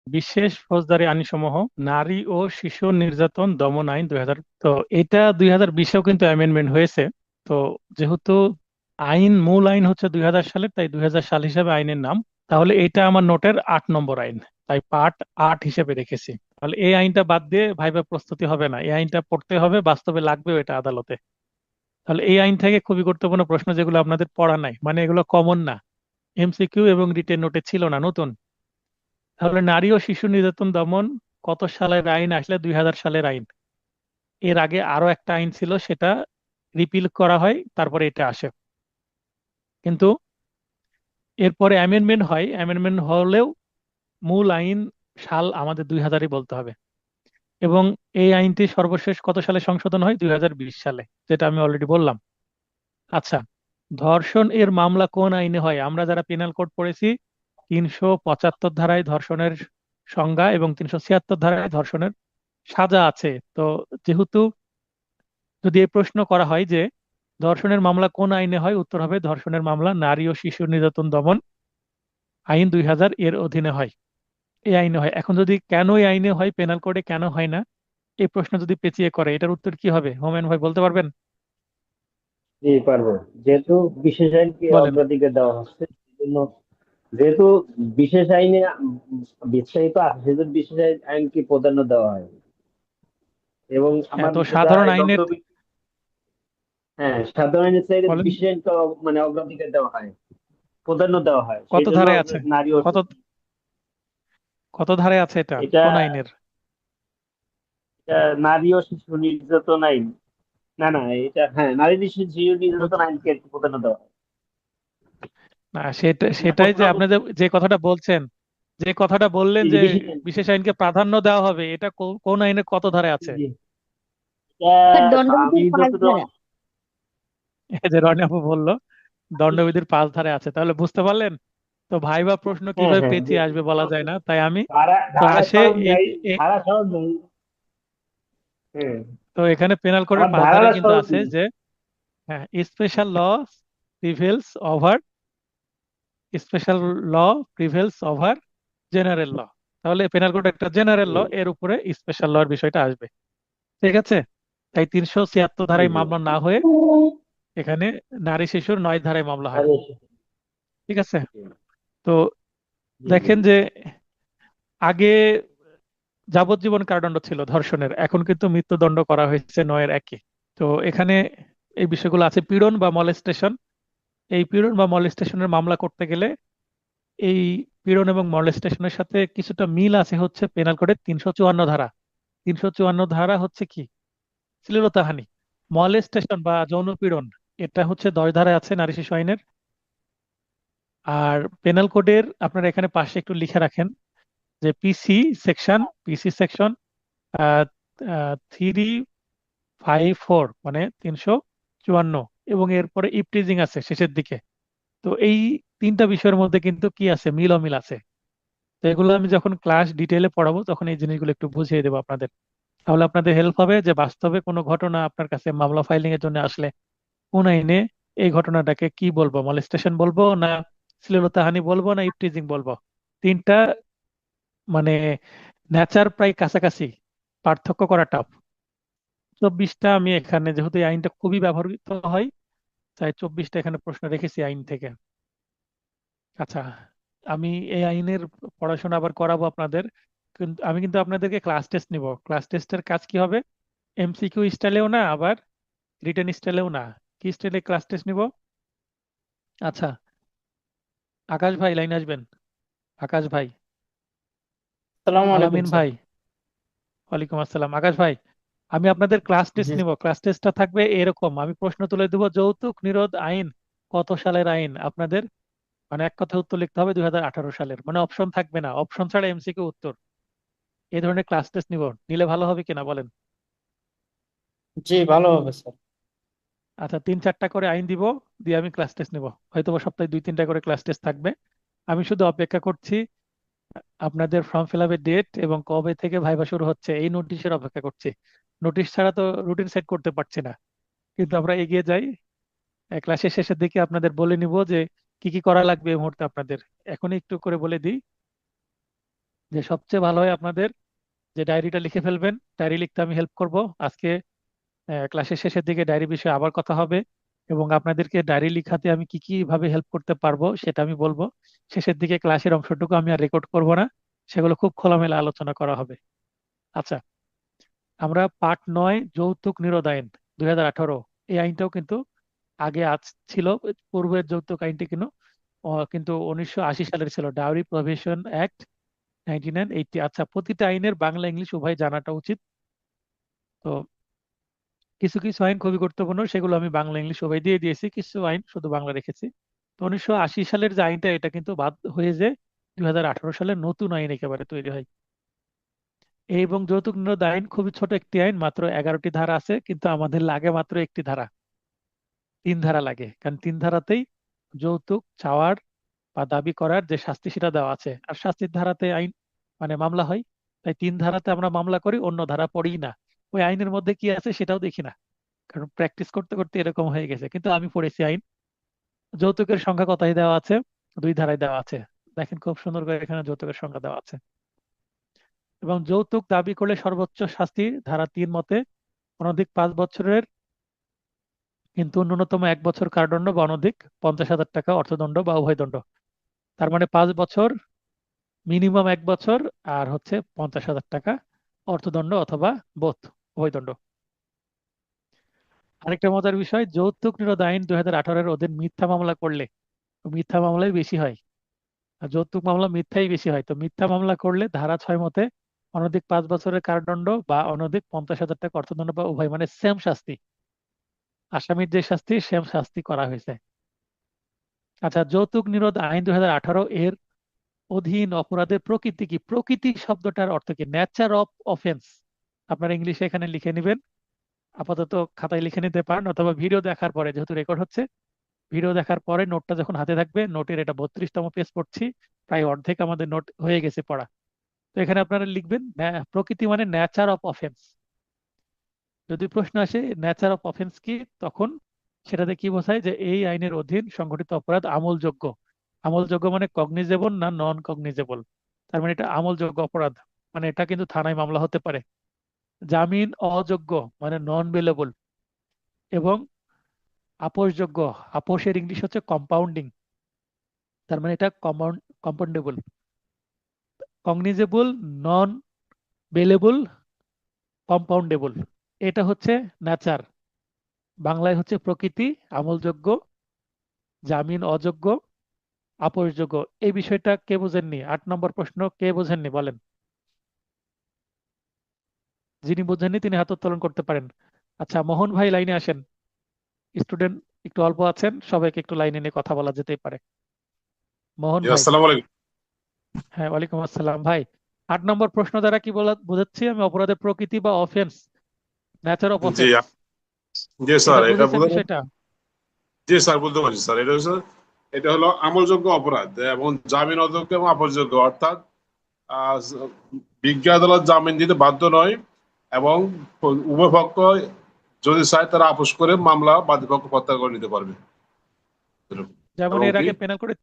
বিশেষ ফৌজদারি আইনসমূহ, নারী ও শিশু নির্যাতন দমন আইন 2000। তো এটা 2020-এও কিন্তু অ্যামেন্ডমেন্ট হয়েছে। তো যেহেতু মূল আইন হচ্ছে 2000 সালের, তাই 2000 সাল হিসেবে আইনের নাম। তাহলে এটা আমার নোটের 8 নম্বর আইন, তাই পার্ট 8 হিসেবে রেখেছি। তাহলে এই আইনটা বাদ দিয়ে ভাইবা প্রস্তুতি হবে না, এই আইনটা পড়তে হবে, বাস্তবে লাগবেও এটা আদালতে। তাহলে এই আইন থেকে খুবই গুরুত্বপূর্ণ প্রশ্ন যেগুলো আপনাদের পড়া নাই, মানে এগুলো কমন না, এমসিকিউ এবং রিটেন নোটে ছিল না, নতুন। তাহলে নারী ও শিশু নির্যাতন দমন কত সালের আইন? আসলে 2000 সালের আইন। এর আগে আরো একটা আইন ছিল, সেটা রিপিল করা হয়, তারপরে এটা আসে। কিন্তু এরপরে অ্যামেন্ডমেন্ট হয়, অ্যামেন্ডমেন্ট হলেও মূল আইন সাল আমাদের 2000-ই বলতে হবে। এবং এই আইনটি সর্বশেষ কত সালে সংশোধন হয়? 2020 সালে, যেটা আমি অলরেডি বললাম। আচ্ছা, ধর্ষণ এর মামলা কোন আইনে হয়? আমরা যারা পেনাল কোড পড়েছি, 375 ধারায় ধর্ষণের সংজ্ঞা এবং 376 ধারায় ধর্ষণের সাজা আছে। তো যেহেতু যদি এই প্রশ্ন করা হয় যে ধর্ষণের মামলা কোন আইনে হয়, উত্তর হবে ধর্ষণের মামলা নারী ও শিশু নির্যাতন দমন আইন 2000 এর অধীনে হয়, এই আইনে হয়। এখন যদি কেন এই আইনে হয়, পেনাল কোডে কেন হয় না, এই প্রশ্ন যদি পেঁচিয়ে করে, এটার উত্তর কি হবে হোমেন ভাই, বলতে পারবেন? জি, পারবো। যেহেতু বিশেষ আইনকে বলেন। অগ্রাধিকার দেওয়া হচ্ছে, সেজন্য যেহেতু বিশেষ আইনে বিস্তারিত আছে, সেজন্য বিশেষ আইনকে প্রাধান্য দেওয়া হয়। এবং হ্যাঁ, আমার তো যেটা সাধারণ এই আইনের। হ্যাঁ, সাধারণ আইনের চাইতে বলেন, বিশেষ আইনকে মানে অগ্রাধিকার দেওয়া হয়, প্রাধান্য দেওয়া হয়, কত সেই জন্য ধারায় আছে? নারী ও কত কত ধারায় আছে এটা? এটা কোন আইনের? এটা নারী ও শিশু নির্যাতন আইন। না, না, এটা হ্যাঁ, নারী ও শিশু নির্যাতন আইনকে একটু প্রাধান্য দেওয়া হয়। না, সেটাই প্রশ্ন যে আপনি যে যে কথাটা বলছেন, যে কথাটা বললেন জি, জি, যে বিশেষ আইন। বিশেষ আইনকে প্রাধান্য দেওয়া হবে, এটা কোন আইনে কত ধারায় জি, আছে? জি। স্যার আমি দণ্ডবিধির পাঁচ যতটুকু ধারা। এই যে রনি আপু বললো দণ্ডবিধির 5 ধারায় আছে, তাহলে বুঝতে পারলেন। তো ভাইবা প্রশ্ন হ্যাঁ, কিভাবে হ্যাঁ, পেঁচিয়ে আসবে বলা যায় না, তাই আমি ধারা ক্লাসে সহজ এই নাই। এই- ধারা সহজ নাই। হ্যাঁ, তো এখানে পেনাল কোডের আমার 5 ধারায় ধারাটা কিন্তু সহজ আছে নেই। যে হ্যাঁ, special law prevails over special law prevails over general law. তাহলে পেনাল কোড একটা জেনারেল ল, জি, এর উপরে স্পেশাল ল এর বিষয়টা আসবে। ঠিক আছে? তাই 376 জি, ধারায় জি। মামলা না হয়ে এখানে নারী শিশুর 9 ধারায় মামলা হয়। নারী ও শিশু। ঠিক আছে? জি, তো জি, জি। দেখেন যে আগে যাবজ্জীবন কারাদণ্ড ছিল ধর্ষণের, এখন কিন্তু মৃত্যুদণ্ড করা হয়েছে 9-এর 1-এ। তো এখানে এই বিষয়গুলো আছে, পীড়ন বা মলেস্টেশন। এই পীড়ন বা মলেস্টেশনের মামলা করতে গেলে এই পীড়ন এবং মলেস্টেশনের সাথে কিছুটা মিল আছে হচ্ছে পেনাল কোডের 354 ধারা। 354 ধারা হচ্ছে কি? শ্লীলতাহানি। মলেস্টেশন বা যৌন পীড়ন, এটা হচ্ছে 10 ধারায় আছে নারী শিশু আইনের। আর পেনাল কোডের আপনারা এখানে পাশে একটু লিখে রাখেন যে পিসি সেকশন 354, মানে 354, এবং এরপরে ইপটিজিং আছে শেষের দিকে। তো এই তিনটা বিষয়ের মধ্যে কিন্তু কি আছে, মিল অমিল আছে। তো এগুলো আমি যখন ক্লাস ডিটেইলে পড়াবো তখন এই জিনিসগুলো একটু বুঝিয়ে দেবো আপনাদের। তাহলে আপনাদের হেল্প হবে যে বাস্তবে কোনো ঘটনা আপনার কাছে মামলা ফাইলিং এর জন্য আসলে কোন আইনে এই ঘটনাটাকে কি বলবো, মলেস্টেশন বলবো না শ্লীলতাহানি বলবো না ইপটিজিং বলবো। তিনটা মানে নেচার প্রায় কাছাকাছি, পার্থক্য করা টাফ। 24টা আমি এখানে, যেহেতু এই আইনটা খুবই ব্যবহৃত হয়, তাই 24টা এখানে প্রশ্ন রেখেছি আইন থেকে। আচ্ছা, আমি এই আইনের পড়াশোনা আবার করাবো আপনাদের, কিন্তু আমি কিন্তু আপনাদেরকে ক্লাস টেস্ট নিব। ক্লাস টেস্টের কাজ কি হবে? এমসিকিউ স্টাইলেও না, আবার রিটেন স্টাইলেও না। কি স্টাইলে ক্লাস টেস্ট নিব? আচ্ছা, আকাশ ভাই লাইন আসবেন। আকাশ ভাই, আসসালামু আলাইকুম আলামিন স্যার। ভাই। ওয়ালাইকুম আসসালাম। আকাশ ভাই, আমি আপনাদের ক্লাস টেস্ট জি নিব। ক্লাস টেস্টটা থাকবে এরকম, আমি প্রশ্ন তুলে দেবো, যৌতুক নিরোধ আইন কত সালের আইন? আপনাদের মানে এক কথা উত্তর লিখতে হবে 2018 সালের, মানে অপশন থাকবে না, অপশন ছাড়া এমসিকিউ উত্তর। এই ধরনের ক্লাস টেস্ট নিব, নিলে ভালো হবে কিনা বলেন? জি, ভালো হবে স্যার। আচ্ছা, 3-4টা করে আইন দিব, দিয়ে আমি ক্লাস টেস্ট নিব। হয়তো বা সপ্তাহে 2-3টা করে ক্লাস টেস্ট থাকবে। আমি শুধু অপেক্ষা করছি আপনাদের ফর্ম ফিল আপের ডেট এবং কবে থেকে ভাইভা শুরু হচ্ছে, এই নোটিশের অপেক্ষা করছি। নোটিশ ছাড়া তো রুটিন সেট করতে পারছি না। কিন্তু আমরা এগিয়ে যাই, ক্লাসের শেষের দিকে আপনাদের বলে নিব যে কি কি করা লাগবে এই মুহূর্তে আপনাদের এখনই একটু করে বলে দিই। যে সবচেয়ে ভালো হয় আপনাদের যে ডায়েরিটা লিখে ফেলবেন। ডায়েরি লিখতে আমি হেল্প করব আজকে। ক্লাসের শেষের দিকে ডায়েরি বিষয়ে আবার কথা হবে, এবং আপনাদেরকে ডায়েরি লিখাতে আমি কি কি ভাবে হেল্প করতে পারবো সেটা আমি বলবো। শেষের দিকে ক্লাসের অংশটুকু আমি আর রেকর্ড করব না, সেগুলো খুব খোলামেলা আলোচনা করা হবে। আচ্ছা, আমরা পার্ট 9 যৌতুক নিরোধ আইন 2018, এই আইনটাও কিন্তু আগে আজ ছিল। পূর্বের যৌতুক আইনটি কিন্তু 1980 সালের ছিল, ডাউরি প্রভিশন অ্যাক্ট 1980। আচ্ছা, প্রতিটা আইনের বাংলা ইংলিশ উভয় জানাটা উচিত। তো কিছু কিছু আইন খুবই গুরুত্বপূর্ণ, সেগুলো আমি বাংলা ইংলিশ উভয় দিয়ে দিয়েছি, কিছু আইন শুধু বাংলা রেখেছি। তো 1980 সালের যে আইনটা, এটা কিন্তু বাদ হয়ে যে 2018 সালে নতুন আইন একেবারে তৈরি হয়। এবং যৌতুক নিরোধ আইন খুবই ছোট একটি আইন, মাত্র 11টি ধারা আছে, কিন্তু আমাদের লাগে মাত্র একটি ধারা। 3 ধারা লাগে, কারণ 3 ধারাতেই যৌতুক চাওয়ার বা দাবি করার যে শাস্তি সেটা দেওয়া আছে, আর শাস্তির ধারাতে আইন মানে মামলা হয়। তাই 3 ধারাতে আমরা মামলা করি, অন্য ধারা পড়ি না। ওই আইনের মধ্যে কি আছে সেটাও দেখি না, কারণ প্র্যাকটিস করতে করতে এরকম হয়ে গেছে। কিন্তু আমি পড়েছি আইন। যৌতুকের সংখ্যা কথাই দেওয়া আছে, 2 ধারায় দেওয়া আছে। দেখেন খুব সুন্দর করে এখানে যৌতুকের সংখ্যা দেওয়া আছে। এবং যৌতুক দাবি করলে সর্বোচ্চ শাস্তি ধারা 3 মতে অনধিক 5 বছরের, কিন্তু ন্যূনতম 1 বছর কারাদণ্ড বা অনধিক 50,000 টাকা অর্থদণ্ড বা উভয় দণ্ড। তার মানে 5 বছর, মিনিমাম 1 বছর, আর হচ্ছে 50,000 টাকা অর্থদণ্ড অথবা বোথ, উভয় দণ্ড। আরেকটা মজার বিষয়, যৌতুক নিরোধ আইন 2018 এর অধীন মিথ্যা মামলা করলে, মিথ্যা মামলাই বেশি হয়, আর যৌতুক মামলা মিথ্যাই বেশি হয়। তো মিথ্যা মামলা করলে ধারা 6 মতে অনধিক 5 বছরের কারাদণ্ড বা অনধিক 50,000 টাকা অর্থদণ্ড বা উভয়, মানে সেম শাস্তি, আসামির যে শাস্তি সেম শাস্তি করা হয়েছে। আচ্ছা, যৌতুক নিরোধ আইন 2018 এর অধীন অপরাধের প্রকৃতি কি? প্রকৃতি শব্দটার অর্থ কি? Nature of offence. আপনারা ইংলিশে এখানে লিখে নেবেন, আপাতত খাতায় লিখে নিতে পারেন, অথবা ভিডিও দেখার পরে, যেহেতু রেকর্ড হচ্ছে, ভিডিও দেখার পরে নোটটা যখন হাতে থাকবে, নোটের এটা 32তম পেজ পড়ছি, প্রায় অর্ধেক আমাদের নোট হয়ে গেছে পড়া। তো এখানে আপনারা লিখবেন প্রকৃতি মানে নেচার অফ অফেন্স। যদি প্রশ্ন আসে নেচার অফ অফেন্স কি, তখন সেটাতে কি বোঝায় যে এই আইনের অধীন সংঘটিত অপরাধ আমলযোগ্য। আমলযোগ্য মানে কগনিজেবল না নন কগনিজেবল। তার মানে এটা আমলযোগ্য অপরাধ, মানে এটা কিন্তু থানায় মামলা হতে পারে। জামিন অযোগ্য মানে নন বেলেবল, এবং আপোষযোগ্য, আপোষের ইংলিশ হচ্ছে কম্পাউন্ডিং, তার মানে এটা কম্পাউন্ডেবল। কগনিজেবল, নন বেলেবল, কম্পাউন্ডেবল, এটা হচ্ছে নেচার। বাংলায় হচ্ছে প্রকৃতি, আমলযোগ্য, জামিন অযোগ্য, আপোষযোগ্য। এই বিষয়টা কে বোঝেননি? 8 নম্বর প্রশ্ন কে বোঝেননি বলেন। যিনি বোঝেননি তিনি হাত উত্তোলন করতে পারেন। আচ্ছা, মোহন ভাই লাইনে আসেন। স্টুডেন্ট একটু অল্প আছেন, সবাইকে একটু লাইনে নিয়ে কথা বলা যেতেই পারে। মোহন জি, ভাই। আসসালামু আলাইকুম। হ্যাঁ, ওয়ালাইকুম আসসালাম ভাই। 8 নম্বর প্রশ্ন দ্বারা কি বলা বোঝাচ্ছি আমি? অপরাধের প্রকৃতি বা offence, nature of G offence. G sir, এটা এটা বুঝেছেন বোঝা বিষয়টা? জি স্যার, বলতে পারছি স্যার। এটা হলো আমলযোগ্য অপরাধ এবং জামিন অযোগ্য এবং আপসযোগ্য, অর্থাৎ আহ, বিজ্ঞ আদালত জামিন দিতে বাধ্য নয়, এবং উভয় পক্ষ যদি চায় তারা আপোষ করে মামলা বাদীপক্ষ প্রত্যাহার করে নিতে পারবে। যেমন এবং এর কি আগে পেনাল কোডে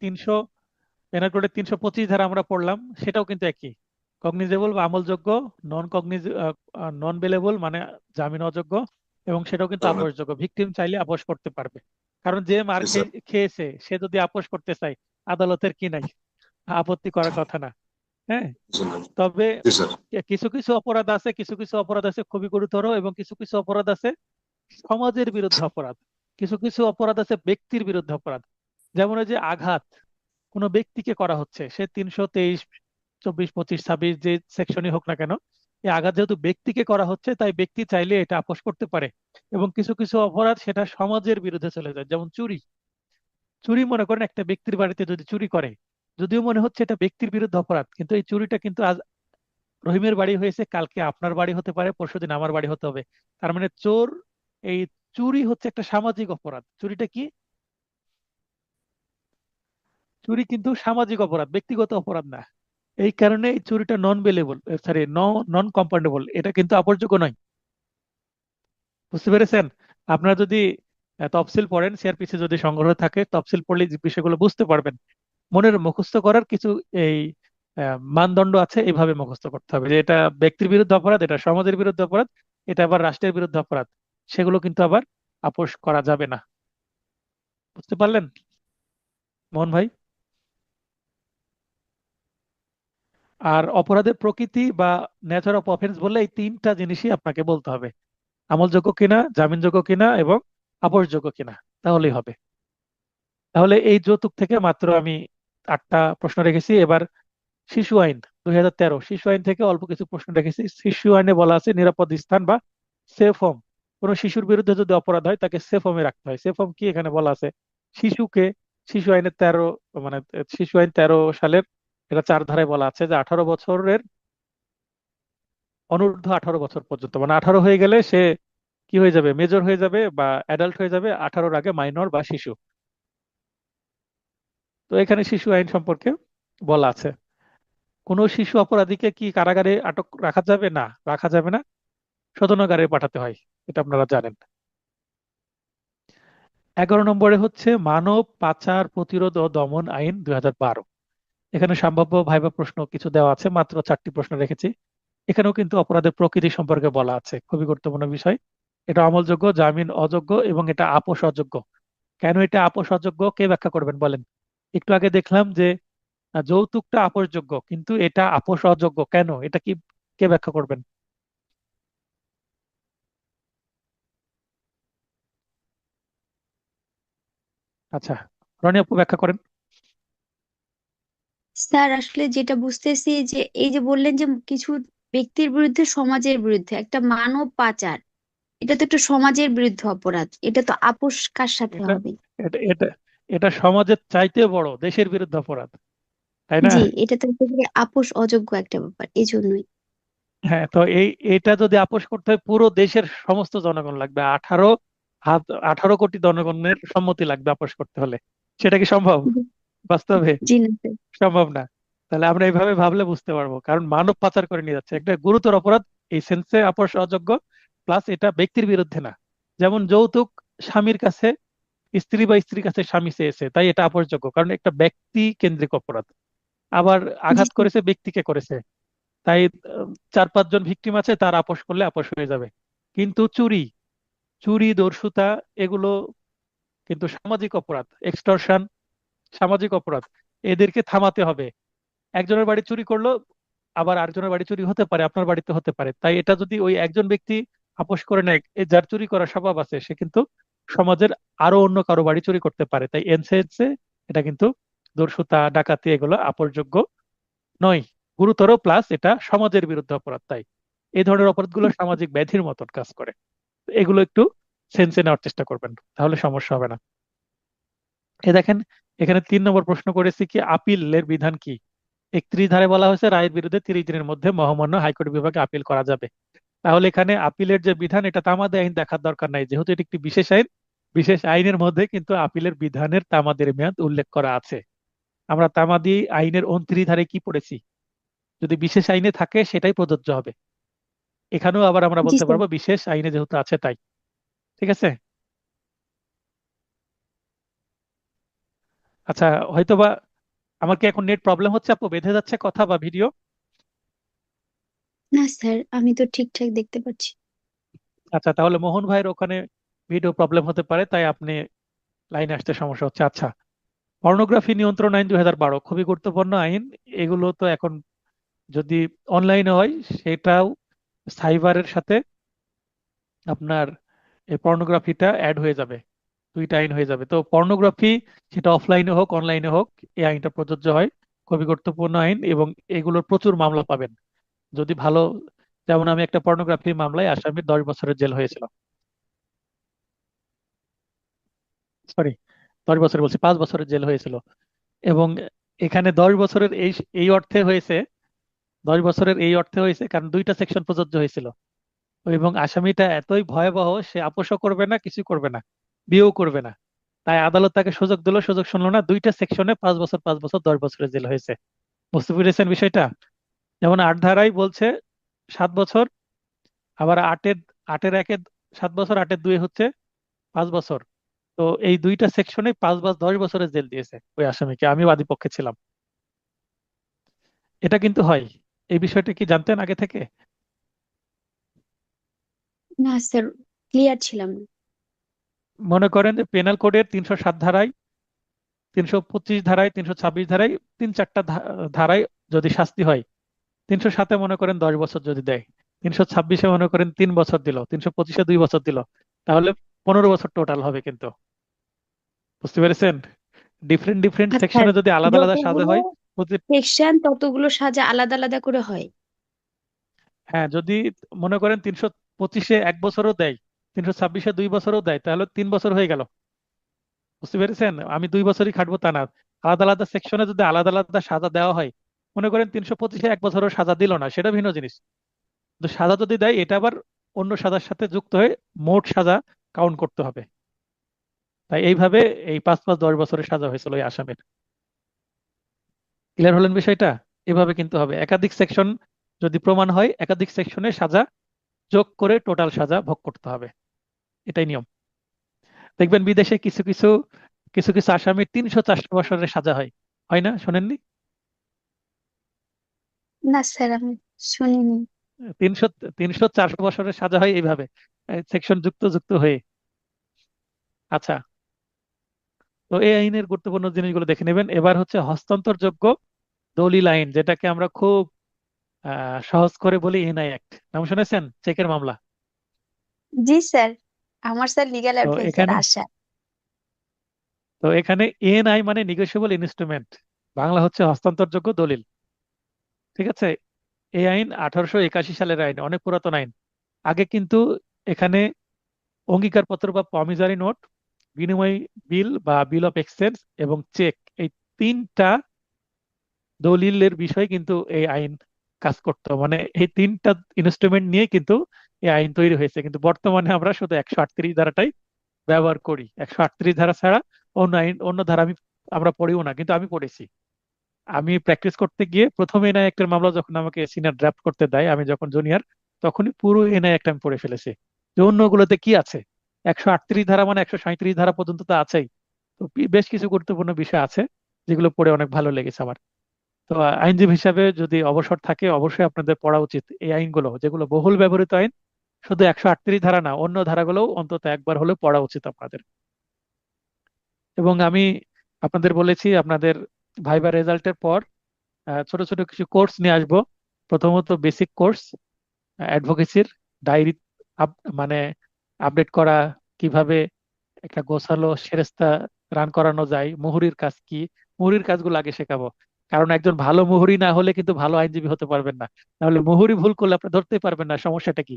325 ধারা আমরা পড়লাম, সেটাও কিন্তু একই। কগনিজেবল বা আমলযোগ্য, নন বেলেবল মানে জামিন অযোগ্য, এবং সেটাও কিন্তু আপোষযোগ্য। ভিকটিম চাইলে আপোষ করতে পারবে, কারণ যে মার জি স্যার। খেয়েছে সে যদি আপোষ করতে চায়, আদালতের কি নাই, আপত্তি করার কথা না। হ্যাঁ। তবে জি স্যার। কিছু কিছু অপরাধ আছে, কিছু কিছু অপরাধ আছে খুবই গুরুতর, এবং কিছু কিছু অপরাধ আছে সমাজের বিরুদ্ধে অপরাধ। কিছু কিছু অপরাধ আছে ব্যক্তির বিরুদ্ধে অপরাধ। যেমন ওই যে আঘাত কোনো ব্যক্তিকে করা হচ্ছে, সে 323, 24, 25, 26 যে সেকশনই হোক না কেন, এই আঘাত যেহেতু ব্যক্তিকে করা হচ্ছে, তাই ব্যক্তি চাইলে এটা আপোষ করতে পারে। এবং কিছু কিছু অপরাধ সেটা সমাজের বিরুদ্ধে চলে যায়, যেমন চুরি। চুরি মনে করেন একটা ব্যক্তির বাড়িতে যদি চুরি করে, যদিও মনে হচ্ছে এটা ব্যক্তির বিরুদ্ধে অপরাধ, কিন্তু এই চুরিটা কিন্তু আজ রহিমের বাড়ি হয়েছে, কালকে আপনার বাড়ি হতে পারে, পরশুদিন আমার বাড়ি হতে হবে। তার মানে এই চুরি হচ্ছে একটা সামাজিক অপরাধ। চুরিটা কি? চুরি কিন্তু সামাজিক অপরাধ, ব্যক্তিগত অপরাধ না। এই কারণে এই চুরিটা নন বেলেবল, সরি, নন কম্পাউন্ডেবল, এটা কিন্তু আপসযোগ্য নয়। বুঝতে পেরেছেন? আপনারা যদি তফসিল পড়েন, সিআরপিসি যদি সংগ্রহ থাকে তফসিল পড়লে যে বিষয়গুলো বুঝতে পারবেন। মনের মুখস্থ করার কিছু এই মানদণ্ড আছে, এইভাবে মুখস্থ করতে হবে যে এটা ব্যক্তির বিরুদ্ধে অপরাধ, এটা সমাজের বিরুদ্ধে অপরাধ, এটা আবার রাষ্ট্রের বিরুদ্ধে অপরাধ। সেগুলো কিন্তু আবার আপোস করা যাবে না। বুঝতে পারলেন মোহন ভাই? আর অপরাধের প্রকৃতি বা নেচার অফ অফেন্স বললে এই তিনটা জিনিসই আপনাকে বলতে হবে: আমলযোগ্য কিনা, জামিনযোগ্য কিনা এবং আপোসযোগ্য কিনা, তাহলেই হবে। তাহলে এই যৌতুক থেকে মাত্র আমি 8টা প্রশ্ন রেখেছি। এবার শিশু আইন 2013, শিশু আইন থেকে অল্প কিছু প্রশ্ন রেখেছি। শিশু আইনে বলা আছে নিরাপদ স্থান বা সেফ হোম। কোন শিশুর বিরুদ্ধে যদি অপরাধ হয় তাকে সেফ হোমে রাখতে হয়। সেফ হোম কি এখানে বলা আছে? শিশুকে শিশু আইনের 13, মানে শিশু আইন 13 সালের এটা 4 ধারায় বলা আছে যে 18 বছরের অনূর্ধ্ব 18 বছর পর্যন্ত, মানে 18 হয়ে গেলে সে কি হয়ে যাবে, মেজর হয়ে যাবে বা অ্যাডাল্ট হয়ে যাবে, 18-র আগে মাইনর বা শিশু। তো এখানে শিশু আইন সম্পর্কে বলা আছে। কোনো শিশু অপরাধীকে কি কারাগারে আটক রাখা যাবে? না, রাখা যাবে না, শোধনাগারে পাঠাতে হয়। এটা আপনারা জানেন। 11 নম্বরে হচ্ছে মানব পাচার প্রতিরোধ ও দমন আইন 2012। এখানে সম্ভাব্য ভাইবা প্রশ্ন কিছু দেওয়া আছে, মাত্র 4টি প্রশ্ন রেখেছি। এখানেও কিন্তু অপরাধের প্রকৃতি সম্পর্কে বলা আছে, খুবই গুরুত্বপূর্ণ বিষয়। এটা অমলযোগ্য, জামিন অযোগ্য এবং এটা আপোষ অযোগ্য। কেন এটা আপোষ অযোগ্য, কে ব্যাখ্যা করবেন বলেন? একটু আগে দেখলাম যে যৌতুকটা আপোষযোগ্য, কিন্তু এটা আপোষ অযোগ্য কেন, এটা কি, কে ব্যাখ্যা করবেন? আচ্ছা, রনি আপু ব্যাখ্যা করেন। স্যার আসলে যেটা বুঝতেছি যে এই যে বললেন যে কিছু ব্যক্তির বিরুদ্ধে সমাজের বিরুদ্ধে একটা মানব পাচার, এটা তো একটা সমাজের বিরুদ্ধে অপরাধ, এটা তো আপোষ কার সাথে এটা হবে? এটা এটা এটা সমাজের চাইতে বড় দেশের বিরুদ্ধে অপরাধ, তাই না? জি, এটা তো একেবারে আপোষ অযোগ্য একটা ব্যাপার, এই জন্যই। হ্যাঁ, তো এটা যদি আপোষ করতে হয় পুরো দেশের সমস্ত জনগণ লাগবে, 18 কোটি জনগণের সম্মতি লাগবে আপোষ করতে হলে। সেটা কি সম্ভব বাস্তবে? জি না স্যার। সম্ভব না। তাহলে আমরা এইভাবে ভাবলে বুঝতে পারবো, কারণ মানব পাচার করে নিয়ে যাচ্ছে, একটা গুরুতর অপরাধ। এই সেন্সে আপোষ অযোগ্য। প্লাস এটা ব্যক্তির বিরুদ্ধে না। যেমন যৌতুক স্বামীর কাছে স্ত্রী বা স্ত্রীর কাছে স্বামী চেয়েছে, তাই এটা আপোষযোগ্য, কারণ একটা ব্যক্তি কেন্দ্রিক অপরাধ। আবার জি আঘাত স্যার। করেছে, ব্যক্তিকে করেছে, তাই 4-5 জন ভিকটিম আছে, তার আপোষ করলে আপোষ হয়ে যাবে। কিন্তু চুরি, চুরি দস্যুতা, এগুলো কিন্তু সামাজিক অপরাধ। এক্সটর্শন সামাজিক অপরাধ, এদেরকে থামাতে হবে। একজনের বাড়ি চুরি করলো, আবার আরেকজনের বাড়ি চুরি হতে পারে, আপনার বাড়িতে হতে পারে, তাই এটা যদি ওই একজন ব্যক্তি আপোষ করে নেয়, যার চুরি করার স্বভাব আছে, সে কিন্তু সমাজের আরো অন্য কারো বাড়ি চুরি করতে পারে। তাই এনসেন্সে এটা কিন্তু দস্যুতা ডাকাতি এগুলো আপোষযোগ্য নয়, গুরুতর। প্লাস এটা সমাজের বিরুদ্ধে অপরাধ, তাই এই ধরনের অপরাধগুলো সামাজিক ব্যাধির মতন কাজ করে। তো এগুলো একটু সেন্সে নেওয়ার চেষ্টা করবেন, তাহলে সমস্যা হবে না। দেখেন, এখানে 3 নম্বর প্রশ্ন করেছি কি আপিলের বিধান কি। 31 ধারে বলা হয়েছে রায়ের বিরুদ্ধে 30 দিনের মধ্যে মহামান্য হাইকোর্ট বিভাগে আপিল করা যাবে। তাহলে এখানে আপিলের যে বিধান, এটা তামাদি আইন দেখার দরকার নাই, যেহেতু এটি একটি বিশেষ আইন। বিশেষ আইনের মধ্যে কিন্তু আপিলের বিধানের তামাদের মেয়াদ উল্লেখ করা আছে। আমরা তামাদি আইনের 29 ধারে কি পড়েছি? যদি বিশেষ আইনে থাকে সেটাই প্রযোজ্য হবে। এখানেও আবার আমরা জি বলতে স্যার। পারবো বিশেষ আইনে যেহেতু আছে তাই। ঠিক আছে। আচ্ছা, হয়তোবা আমার কি এখন নেট প্রবলেম হচ্ছে আপু, বেঁধে যাচ্ছে কথা বা ভিডিও? না স্যার, আমি তো ঠিকঠাক দেখতে পাচ্ছি। আচ্ছা, তাহলে মোহন ভাইয়ের ওখানে ভিডিও প্রবলেম হতে পারে, তাই আপনি লাইনে আসতে সমস্যা হচ্ছে। আচ্ছা, পর্নোগ্রাফি নিয়ন্ত্রণ আইন 2012 খুবই গুরুত্বপূর্ণ আইন। এগুলো তো এখন যদি অনলাইনে হয়, সেটাও সাইবারের সাথে আপনার এই পর্নোগ্রাফিটা অ্যাড হয়ে যাবে, 2টা আইন হয়ে যাবে। তো পর্নোগ্রাফি সেটা অফলাইনে হোক অনলাইনে হোক, এই আইনটা প্রযোজ্য হয়। খুবই গুরুত্বপূর্ণ আইন এবং এগুলোর প্রচুর মামলা পাবেন যদি ভালো। যেমন আমি একটা পর্নোগ্রাফি মামলায় আসামির 10 বছরের জেল হয়েছিল। সরি, 10 বছর বলছি, 5 বছরের জেল হয়েছিল। এবং এখানে 10 বছরের এই এই অর্থে হয়েছে, 10 বছরের এই অর্থে হয়েছে কারণ 2টা সেকশন প্রযোজ্য হয়েছিল। এবং আসামিটা এতই ভয়াবহ, সে আপোষও করবে না, কিছু করবে না, বিয়েও করবে না। তাই আদালত তাকে সুযোগ দিল, সুযোগ শুনলো না, 2টা সেকশনে 5 বছর 5 বছর 10 বছরের জেল হয়েছে। বুঝতে পেরেছেন বিষয়টা? যেমন 8 ধারায় বলছে 7 বছর, আবার আটের 1-এ 7 বছর, 8-এর 2-এ হচ্ছে 5 বছর। তো এই দুইটা সেকশনে 5 বা 10 বছরের জেল দিয়েছে ওই আসামিকে, আমি বাদী পক্ষে ছিলাম। এটা কিন্তু হয়। এই বিষয়টা কি জানতেন আগে থেকে? না স্যার, ক্লিয়ার ছিলাম না। মনে করেন যে পেনাল কোডের 307 ধারায়, 325 ধারায়, 326 ধারায়, 3-4টা ধারায় যদি শাস্তি হয়, 307-এ মনে করেন 10 বছর যদি দেয়, 326-এ মনে করেন 3 বছর দিল, 325-এ 2 বছর দিল, তাহলে 15 বছর টোটাল হবে কিন্তু। বুঝতে পেরেছেন? ডিফারেন্ট ডিফারেন্ট আচ্ছা, সেকশনে যদি আলাদা আলাদা সাজা যতগুলো হয়, প্রতি, সেকশন ততগুলো সাজা আলাদা আলাদা করে হয়? হ্যাঁ, যদি মনে করেন 325-এ 1 বছরও দেয়, 326-এ 2 বছরও দেয়, তাহলে 3 বছর হয়ে গেল। বুঝতে পেরেছেন? আমি 2 বছরই খাটবো তা না। আলাদা আলাদা সেকশনে যদি আলাদা আলাদা সাজা দেওয়া হয়, মনে করেন 325-এ 1 বছরও সাজা দিল না, সেটা ভিন্ন জিনিস। কিন্তু সাজা যদি দেয়, এটা আবার অন্য সাজার সাথে যুক্ত হয়ে মোট সাজা কাউন্ট করতে হবে। তাই এইভাবে এই 5-5 10 বছরের সাজা হয়েছিল ওই আসামির। ক্লিয়ার হলেন বিষয়টা? এভাবে কিন্তু হবে, একাধিক সেকশন যদি প্রমাণ হয়, একাধিক সেকশনে সাজা যোগ করে টোটাল সাজা ভোগ করতে হবে। এটাই নিয়ম। দেখবেন বিদেশে কিছু কিছু কিছু কিছু আসামির 300-400 বছরের সাজা হয়, হয় না? শোনেননি? না স্যার, আমি শুনিনি। 300-400 বছরের সাজা হয় এইভাবে, সেকশন যুক্ত যুক্ত হয়ে। আচ্ছা, তো এই আইনের গুরুত্বপূর্ণ জিনিসগুলো দেখে নেবেন। এবার হচ্ছে হস্তান্তরযোগ্য দলিল আইন, যেটাকে আমরা খুব সহজ করে বলি এনআই অ্যাক্ট। নাম শুনেছেন? চেকের মামলা। জি স্যার, আমার স্যার লিগ্যাল তো অ্যাডভাইজার এখানে আশা। তো এখানে এনআই মানে নিগোশিয়েবল ইনস্ট্রুমেন্ট, বাংলা হচ্ছে হস্তান্তরযোগ্য দলিল। ঠিক আছে? এই আইন 1881 সালের আইন, অনেক পুরাতন আইন। আগে কিন্তু এখানে অঙ্গীকারপত্র বা প্রমিসারি নোট, বিনিময় বিল বা বিল অফ এক্সচেঞ্জ এবং চেক, এই তিনটা দলিলের বিষয় কিন্তু এই আইন কাজ করতো। মানে এই তিনটা ইনস্ট্রুমেন্ট নিয়ে কিন্তু এই আইন তৈরি হয়েছে। কিন্তু বর্তমানে আমরা শুধু 138 ধারাটাই ব্যবহার করি। 138 ধারা ছাড়া অন্য আইন, অন্য ধারা আমরা পড়িও না, কিন্তু আমি পড়েছি। আমি প্র্যাকটিস করতে গিয়ে প্রথমে এনআই একটা মামলা যখন আমাকে সিনিয়র ড্রাফট করতে দেয়, আমি যখন জুনিয়র, তখনই পুরো এনআই একটা আমি পড়ে ফেলেছি যে অন্যগুলোতে কি আছে। 138 ধারা মানে 137 ধারা পর্যন্ত তো আছেই। তো বেশ কিছু গুরুত্বপূর্ণ বিষয় আছে যেগুলো পড়ে অনেক ভালো লেগেছে আমার। তো আইনজীবী হিসাবে যদি অবসর থাকে, অবশ্যই আপনাদের পড়া উচিত এই আইনগুলো, যেগুলো বহুল ব্যবহৃত আইন। শুধু 138 ধারা না, অন্য ধারাগুলোও অন্তত একবার হলেও পড়া উচিত আপনাদের। এবং আমি আপনাদের বলেছি, আপনাদের ভাইবা রেজাল্টের পর ছোট ছোট কিছু কোর্স নিয়ে আসবো। প্রথমত বেসিক কোর্স অ্যাডভোকেসির, ডায়েরি মানে আপডেট করা, কিভাবে একটা গোছালো সেরেস্তা রান করানো যায়, মুহুরির কাজ কি, মুহুরির কাজগুলো আগে শেখাবো। কারণ একজন ভালো মুহুরি না হলে কিন্তু ভালো আইনজীবী হতে পারবেন না। নাহলে মুহুরি ভুল করলে আপনি ধরতেই পারবেন না সমস্যাটা কি।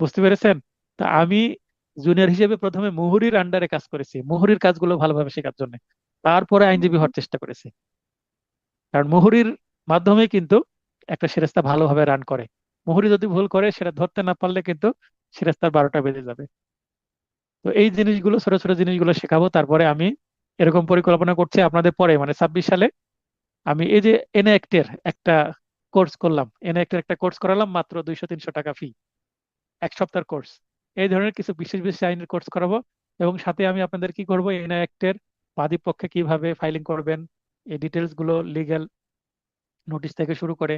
বুঝতে পেরেছেন? তা আমি জুনিয়র হিসেবে প্রথমে মুহুরির আন্ডারে কাজ করেছি, মুহুরির কাজগুলো ভালোভাবে শেখার জন্য। তারপরে আইনজীবী হওয়ার চেষ্টা করেছি। কারণ মুহুরির মাধ্যমে কিন্তু একটা সেরেস্তা ভালোভাবে রান করে। মুহুরি যদি ভুল করে, সেটা ধরতে না পারলে কিন্তু সেরেস্তার 12টা বেজে যাবে। তো এই জিনিসগুলো, ছোট ছোট জিনিসগুলো শেখাবো। তারপরে আমি এরকম পরিকল্পনা করছি আপনাদের পরে, মানে 26 সালে আমি এই যে এনএক্টের একটা কোর্স করলাম, এনএক্টের একটা কোর্স করালাম, মাত্র 200-300 টাকা ফি, 1 সপ্তাহের কোর্স। এই ধরনের কিছু বিশেষ বিশেষ আইনের কোর্স করাবো। এবং সাথে আমি আপনাদের কি করবো, এনএক্টের বাদী পক্ষে কিভাবে ফাইলিং করবেন, এই ডিটেলস গুলো, লিগ্যাল নোটিশ থেকে শুরু করে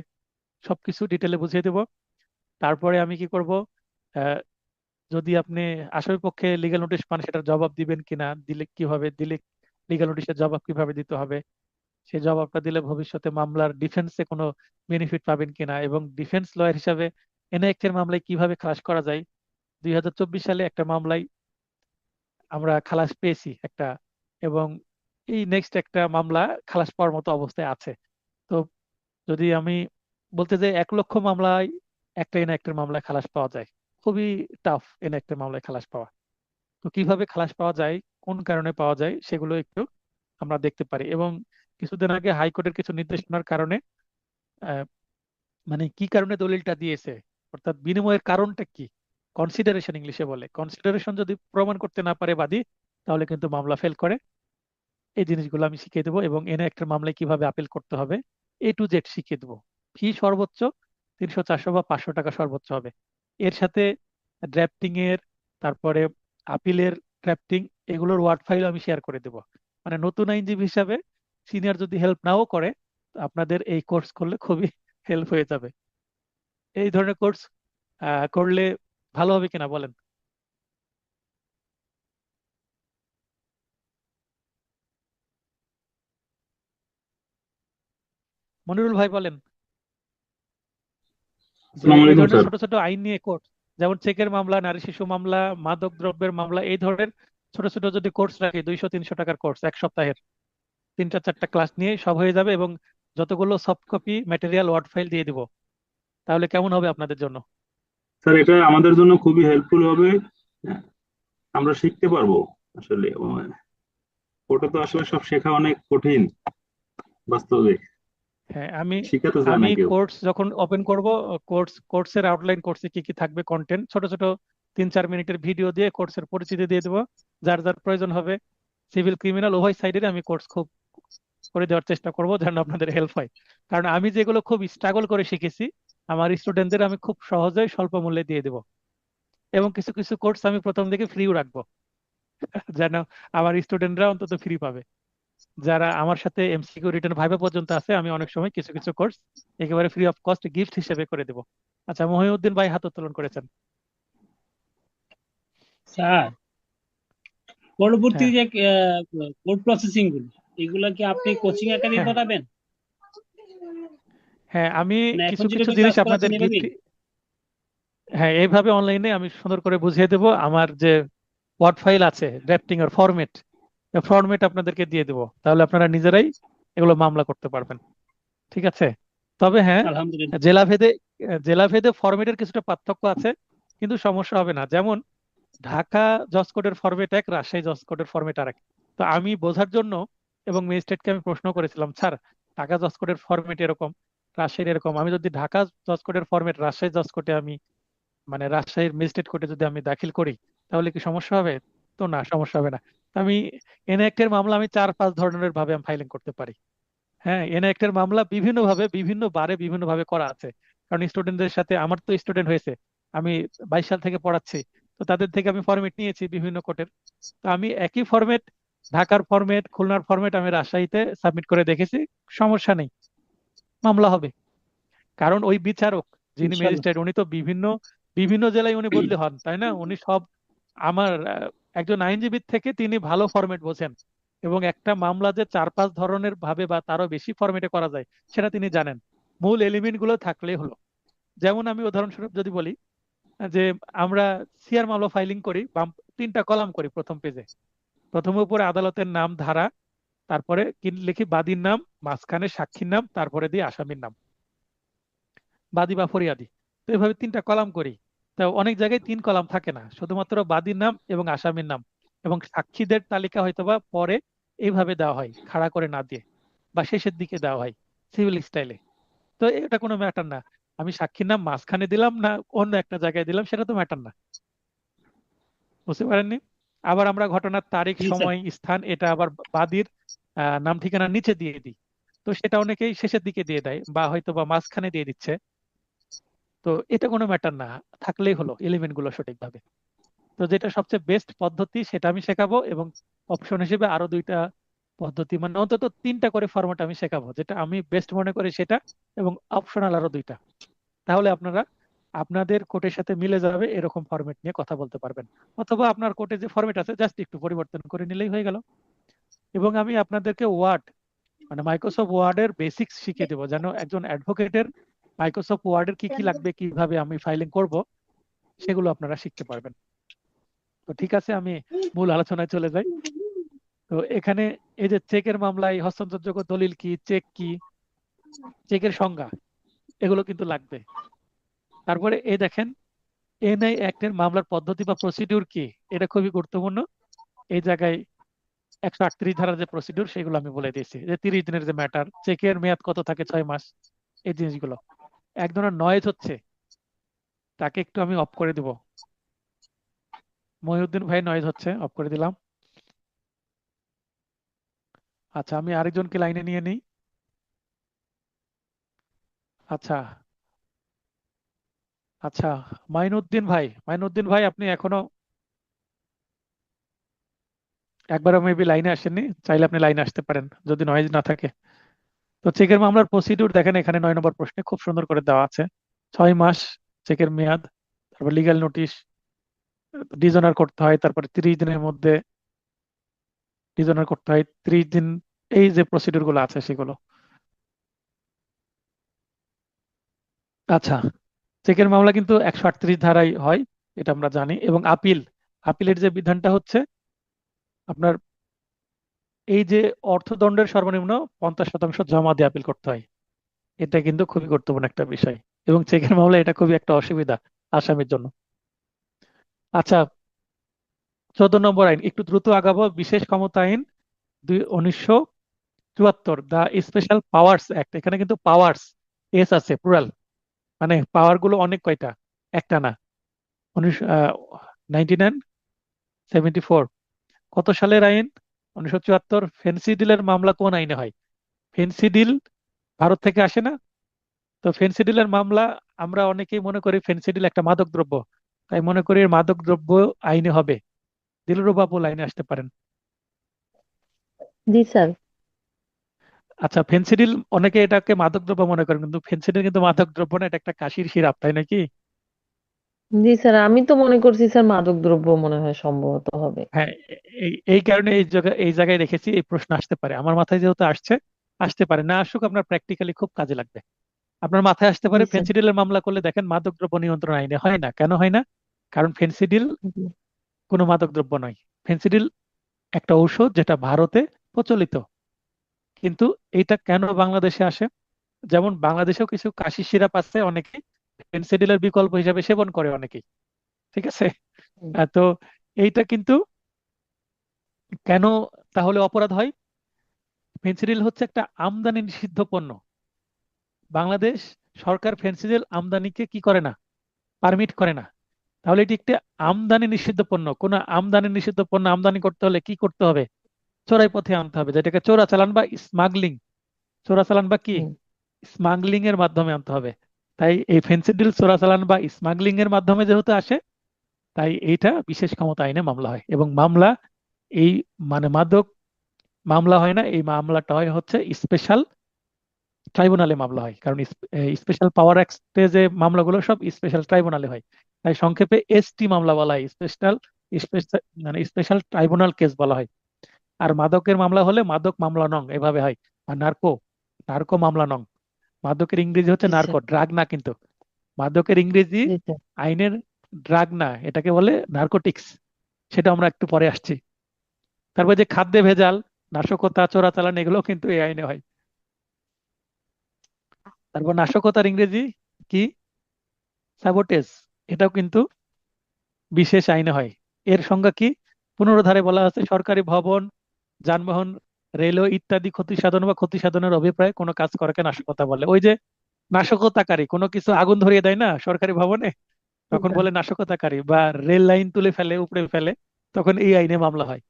সবকিছু ডিটেলে বুঝিয়ে দেবো। তারপরে আমি কি করব, আহ, যদি আপনি আসামি পক্ষে লিগ্যাল নোটিশ পান, সেটার জবাব দিবেন কিনা, দিলে কিভাবে দিলে, লিগ্যাল নোটিশের জবাব কিভাবে দিতে হবে, সেই জবাবটা দিলে ভবিষ্যতে মামলার ডিফেন্সে কোনো বেনিফিট পাবেন কিনা, এবং ডিফেন্স লয়ার হিসাবে এনএক্টের মামলায় কিভাবে খালাস করা যায়। 2024 সালে একটা মামলায় আমরা খালাস পেয়েছি একটা, এবং এই নেক্সট একটা মামলা খালাস পাওয়ার মতো অবস্থায় আছে। তো যদি আমি বলতে যাই, 1 লক্ষ মামলায় একটা এনএক্টের মামলায় খালাস পাওয়া যায়। খুবই টাফ এনএক্টের মামলায় খালাস পাওয়া। তো কিভাবে খালাস পাওয়া যায়, কোন কারণে পাওয়া যায়, সেগুলো একটু আমরা দেখতে পারি। এবং কিছুদিন আগে হাইকোর্টের কিছু নির্দেশনার কারণে, আহ, মানে কি কারণে দলিলটা দিয়েছে, অর্থাৎ বিনিময়ের কারণটা কি, কনসিডারেশন ইংলিশে বলে, কনসিডারেশন যদি প্রমাণ করতে না পারে বাদী, তাহলে কিন্তু মামলা ফেল করে। এই জিনিসগুলো আমি শিখিয়ে দেবো। এবং এনে একটা মামলায় কিভাবে আপিল করতে হবে, A to Z শিখিয়ে দেবো। ফি সর্বোচ্চ 300, 400 বা 500 টাকা সর্বোচ্চ হবে। এর সাথে ড্রাফটিং এর, তারপরে আপিলের ড্রাফটিং, এগুলোর ওয়ার্ড ফাইল আমি শেয়ার করে দেব। মানে নতুন আইনজীবী হিসাবে সিনিয়র যদি হেল্প নাও করে, আপনাদের এই কোর্স করলে খুবই হেল্প হয়ে যাবে। এই ধরনের কোর্স করলে ভালো হবে কিনা বলেন? মনিরুল ভাই বলেন। যে আসসালামু এই আলাইকুম ধরনের স্যার। ছোট ছোট আইন নিয়ে কোর্স, যেমন চেকের মামলা, নারী শিশু মামলা, মাদক দ্রব্যের মামলা, এই ধরনের ছোট ছোট যদি কোর্স রাখি, 200-300 টাকার কোর্স, 1 সপ্তাহের 3টা 4টা ক্লাস নিয়ে সব হয়ে যাবে, এবং যতগুলো soft copy material word file দিয়ে দিব, তাহলে কেমন হবে আপনাদের জন্য? স্যার, এটা আমাদের জন্য খুবই হেল্পফুল হবে। হ্যাঁ, আমরা শিখতে পারবো আসলে। ওটা তো আসলে সব শেখা অনেক কঠিন বাস্তবে, হ্যাঁ, আমি শিখাতে চায় আমি না কেউ। কোর্স যখন ওপেন করব, কোর্সের আউটলাইন, কোর্সে কি কি থাকবে, কন্টেন্ট, ছোট ছোট 3-4 মিনিটের ভিডিও দিয়ে কোর্সের পরিচিতি দিয়ে দেবো। যার যার প্রয়োজন হবে, সিভিল ক্রিমিনাল উভয় সাইডের আমি কোর্স খুব করে দেওয়ার চেষ্টা করব, যেন আপনাদের হেল্প হয়। কারণ আমি যেগুলো খুব স্ট্রাগল করে শিখেছি, আমার স্টুডেন্টদের আমি খুব সহজে স্বল্প মূল্যে দিয়ে দেবো। এবং কিছু কিছু কোর্স আমি প্রথম থেকে ফ্রিও রাখবো, যেন আমার স্টুডেন্টরা অন্তত ফ্রি পাবে। যারা আমার সাথে এমসিকিউ রিটেন ভাইভা পর্যন্ত আছে, আমি অনেক সময় কিছু কিছু কোর্স একেবারে ফ্রি অফ কস্ট গিফট হিসেবে করে দেবো। আচ্ছা, মহিউদ্দিন ভাই হাত উত্তোলন করেছেন। স্যার, পরবর্তী হ্যাঁ, যে কোড প্রসেসিং গুলো, এগুলা কি আপনি কোচিং একাডেমি হ্যাঁ, পড়াবেন? হ্যাঁ, আমি মানে এখন কিছু কিছু যেভাবে জিনিস কাজ আপনাদের করাচ্ছেন গিফট, এভাবেই? হ্যাঁ, এইভাবে অনলাইনে আমি সুন্দর করে বুঝিয়ে দেবো। আমার যে ওয়ার্ড ফাইল আছে, ড্রাফটিং এর ফরম্যাট আপনাদেরকে দিয়ে দেবো, তাহলে আপনারা নিজেরাই এগুলো মামলা করতে পারবেন। ঠিক আছে? তবে হ্যাঁ, আলহামদুলিল্লাহ। জেলাভেদে জেলাভেদে ফরম্যাটের কিছুটা পার্থক্য আছে, কিন্তু সমস্যা হবে না। যেমন ঢাকা জজ কোডের ফরম্যাট এক, রাজশাহী জজ কোডের ফরম্যাট আরেক। তো আমি বোঝার জন্য এবং ম্যাজিস্ট্রেটকে আমি প্রশ্ন করেছিলাম, স্যার, ঢাকা জজ কোডের ফরম্যাট এরকম, রাজশাহীর এরকম, আমি যদি ঢাকা জজ কোডের ফরম্যাট রাজশাহী জজ কোডে আমি, মানে রাজশাহীর ম্যাজিস্ট্রেট কোর্টে যদি আমি দাখিল করি, তাহলে কি সমস্যা হবে? তো না, সমস্যা হবে না। আমি এনএক্টের মামলা আমি 4-5 ধরনের ভাবে আমি ফাইলিং করতে পারি। হ্যাঁ, এনএক্টের মামলা বিভিন্ন ভাবে, বিভিন্ন বারে, বিভিন্ন ভাবে করা আছে। কারণ স্টুডেন্টদের সাথে, আমার তো স্টুডেন্ট হয়েছে, আমি 22 সাল থেকে পড়াচ্ছি, তো তাদের থেকে আমি ফরম্যাট নিয়েছি বিভিন্ন কোর্টের। তো আমি একই ফরম্যাট, ঢাকার ফরম্যাট, খুলনার ফরম্যাট আমি রাজশাহীতে সাবমিট করে দেখেছি, সমস্যা নেই, মামলা হবে। কারণ ওই বিচারক, যিনি ইনশাল্লাহ। ম্যাজিস্ট্রেট, উনি তো বিভিন্ন বিভিন্ন জেলায় উনি বদলি হন, তাই না? উনি সব, আমার একজন আইনজীবীর থেকে তিনি ভালো ফরম্যাট বোঝেন, এবং একটা মামলা যে 4-5 ধরনের ভাবে বা তারও বেশি ফরম্যাটে করা যায়, সেটা তিনি জানেন। মূল এলিমেন্ট গুলো থাকলেই হলো। যেমন আমি উদাহরণস্বরূপ যদি বলি, যে আমরা সিআর মামলা ফাইলিং করি, 3টা কলাম করি প্রথম পেজে। প্রথমে উপরে আদালতের নাম, ধারা, তারপরে কি লিখি, বাদীর নাম, মাঝখানে সাক্ষীর নাম, তারপরে দিয়ে আসামির নাম, বাদী বা ফরিয়াদি। তো এভাবে 3টা কলাম করি। তো অনেক জায়গায় 3 কলাম থাকে না, শুধুমাত্র বাদীর নাম এবং আসামির নাম, এবং সাক্ষীদের তালিকা হয়তোবা পরে এইভাবে দেওয়া হয়, খাড়া করে না দিয়ে, বা শেষের দিকে দেওয়া হয় সিভিল স্টাইলে। তো এটা কোনো ম্যাটার না, আমি সাক্ষীর নাম মাঝখানে দিলাম না অন্য একটা জায়গায় দিলাম, সেটা তো ম্যাটার না। বুঝতে পারেননি? আবার আমরা ঘটনার তারিখ, জি স্যার। সময়, স্থান, এটা আবার বাদীর নাম ঠিকানা নিচে দিয়ে দিই। তো সেটা অনেকেই শেষের দিকে দিয়ে দেয়, বা হয়তো বা মাঝখানে দিয়ে দিচ্ছে। তো এটা কোনো ম্যাটার না, থাকলেই হলো এলিমেন্ট গুলো সঠিকভাবে। তো যেটা সবচেয়ে বেস্ট পদ্ধতি সেটা আমি শেখাবো, এবং অপশন হিসেবে আরো 2টা পদ্ধতি, মানে অন্তত 3টা করে ফরম্যাট আমি শেখাবো, যেটা আমি বেস্ট মনে করি সেটা, এবং অপশনাল আরো 2টা। তাহলে আপনারা আপনাদের কোর্টের সাথে মিলে যাবে এরকম ফরম্যাট নিয়ে কথা বলতে পারবেন। অথবা আপনার কোর্টে যে ফরম্যাট আছে, জাস্ট একটু পরিবর্তন করে নিলেই হয়ে গেল। এবং আমি আপনাদেরকে ওয়ার্ড, মানে মাইক্রোসফট ওয়ার্ডের বেসিক্স শিখিয়ে দেবো, যেন একজন অ্যাডভোকেটের মাইক্রোসফট ওয়ার্ডের কি কি লাগবে, কিভাবে আমি ফাইলিং করব, সেগুলো আপনারা শিখতে পারবেন। তো ঠিক আছে, আমি মূল আলোচনায় চলে যাই। তো এখানে এই যে চেকের মামলায় হস্তান্তরযোগ্য দলিল কি, চেক কি, চেকের সংজ্ঞা, এগুলো কিন্তু লাগবে। তারপরে এই দেখেন, এনআই অ্যাক্টের মামলার পদ্ধতি বা প্রসিডিউর কি, এটা খুবই গুরুত্বপূর্ণ। এই জায়গায় 138 ধারার যে প্রসিডিউর, সেগুলো আমি বলে দিয়েছি, যে 30 দিনের যে ম্যাটার, চেকের মেয়াদ কত থাকে, 6 মাস, এই জিনিসগুলো। এক ধরনের নয়েজ হচ্ছে, তাকে একটু আমি অফ করে দিব। মহিউদ্দিন ভাই, নয়েজ হচ্ছে, অফ করে দিলাম। আচ্ছা, আমি আরেকজনকে লাইনে নিয়ে নিই। আচ্ছা, আচ্ছা, মাইনুদ্দিন ভাই, আপনি এখনো একবারও মেবি লাইনে আসেননি, চাইলে আপনি লাইনে আসতে পারেন যদি নয়েজ না থাকে। তো চেকের মামলার প্রসিডিউর দেখেন এখানে 9 নম্বর প্রশ্নে খুব সুন্দর করে দেওয়া আছে। 6 মাস চেকের মেয়াদ, তারপর লিগ্যাল নোটিশ ডিজনার করতে হয়, তারপরে 30 দিনের মধ্যে ডিজনার করতে হয়, 30 দিন, এই যে প্রসিডিউর গুলো আছে সেগুলো। আচ্ছা, চেকের মামলা কিন্তু 138 ধারায় হয়, এটা আমরা জানি। এবং আপিলের যে বিধানটা হচ্ছে আপনার এই যে অর্থদণ্ডের সর্বনিম্ন 50% জমা দিয়ে আপিল করতে হয়, এটা কিন্তু খুবই গুরুত্বপূর্ণ একটা বিষয়। এবং চেকের মামলা এটা খুবই একটা অসুবিধা আসামির জন্য। আচ্ছা, 14 নম্বর আইন, একটু দ্রুত আগাবো। বিশেষ ক্ষমতা আইন 1974, দা স্পেশাল পাওয়ার্স অ্যাক্ট। এখানে কিন্তু পাওয়ার্স এস আছে, প্লুরাল, মানে পাওয়ার গুলো অনেক কয়টা, একটা না। 1974 কত সালের আইন? 1974। ফেন্সিডিলের মামলা কোন আইনে হয়? ফেন্সিডিল ভারত থেকে আসে না? তো ফেন্সিডিলের মামলা, আমরা অনেকেই মনে করি ফেন্সিডিল একটা মাদক দ্রব্য, তাই মনে করি এর মাদক দ্রব্য আইনে হবে। দিলরুবা বাবু লাইনে আসতে পারেন। জি স্যার। আচ্ছা, ফেন্সিডিল অনেকে এটাকে মাদক দ্রব্য মনে করেন, কিন্তু ফেন্সিডিল কিন্তু মাদক দ্রব্য না, এটা একটা কাশির সিরাপ, তাই নাকি? জি স্যার, আমি তো মনে করছি স্যার মাদক দ্রব্য মনে হয় সম্ভবত হবে। হ্যাঁ, এই কারণে এই জায়গায় রেখেছি, এই প্রশ্ন আসতে পারে আমার মাথায়, যেহেতু আসছে, আসতে পারে, না আসুক, আপনার প্র্যাকটিক্যালি খুব কাজে লাগবে। আপনার মাথায় আসতে জি পারে স্যার। ফেন্সিডিলের মামলা করলে দেখেন মাদক দ্রব্য নিয়ন্ত্রণ আইনে হয় না। কেন হয় না? কারণ ফেন্সিডিল জি কোনো মাদক দ্রব্য নয়। ফেন্সিডিল একটা ঔষধ যেটা ভারতে প্রচলিত, কিন্তু এটা কেন বাংলাদেশে আসে? যেমন বাংলাদেশেও কিছু কাশি সিরাপ আছে, অনেকে ফেন্সিডিলের বিকল্প হিসাবে সেবন করে অনেকেই, ঠিক আছে? তো এইটা কিন্তু কেন তাহলে অপরাধ হয়? ফেন্সিডিল হচ্ছে একটা আমদানি নিষিদ্ধ পণ্য। বাংলাদেশ সরকার ফেন্সিডিল আমদানিকে কি করে না, পারমিট করে না। তাহলে এটি একটি আমদানি নিষিদ্ধ পণ্য। কোন আমদানি নিষিদ্ধ পণ্য আমদানি করতে হলে কি করতে হবে? চোরাই পথে আনতে হবে, যেটাকে চোরাচালান বা স্মাগলিং, চোরাচালান বা কি হুম, স্মাগলিং এর মাধ্যমে আনতে হবে। তাই এই ফেন্সিডিল চোরাচালান বা স্মাগলিং এর মাধ্যমে যেহেতু আসে, তাই এইটা বিশেষ ক্ষমতা আইনে মামলা হয়। এবং মামলা এই মানে মাদক মামলা হয় না, এই মামলাটা হয় হচ্ছে স্পেশাল ট্রাইব্যুনালে মামলা হয়, কারণ স্পেশাল পাওয়ার অ্যাক্টে যে মামলাগুলো সব স্পেশাল ট্রাইব্যুনালে হয়। তাই সংক্ষেপে এসটি মামলা বলা হয়, স্পেশাল মানে স্পেশাল ট্রাইব্যুনাল কেস বলা হয়। আর মাদকের মামলা হলে মাদক মামলা নং এভাবে হয়। আর নার্কো নার্কো মামলা নং। মাদকের ইংরেজি হচ্ছে জি নার্কো, স্যার। ড্রাগ না কিন্তু। মাদকের ইংরেজি জি স্যার। আইনের ড্রাগ না, এটাকে বলে নার্কোটিক্স। সেটা আমরা একটু পরে আসছি। তারপর যে খাদ্যে ভেজাল, নাশকতা, চোরাচালান, এগুলো কিন্তু এই আইনে হয়। তারপর নাশকতার ইংরেজি কি? সাবোটেজ। এটাও কিন্তু বিশেষ আইনে হয়। এর সংজ্ঞা কি? 15 ধারে বলা আছে, সরকারি ভবন, যানবাহন, রেলওয়ে ইত্যাদি ক্ষতি সাধন বা ক্ষতি সাধনের অভিপ্রায়ে কোনো কাজ করাকে নাশকতা বলে। ওই যে নাশকতাকারী কোনো কিছু আগুন ধরিয়ে দেয় না সরকারি ভবনে, জি তখন স্যার। বলে নাশকতাকারী। বা রেল লাইন তুলে ফেলে, উপড়ে ফেলে, তখন এই আইনে মামলা হয়।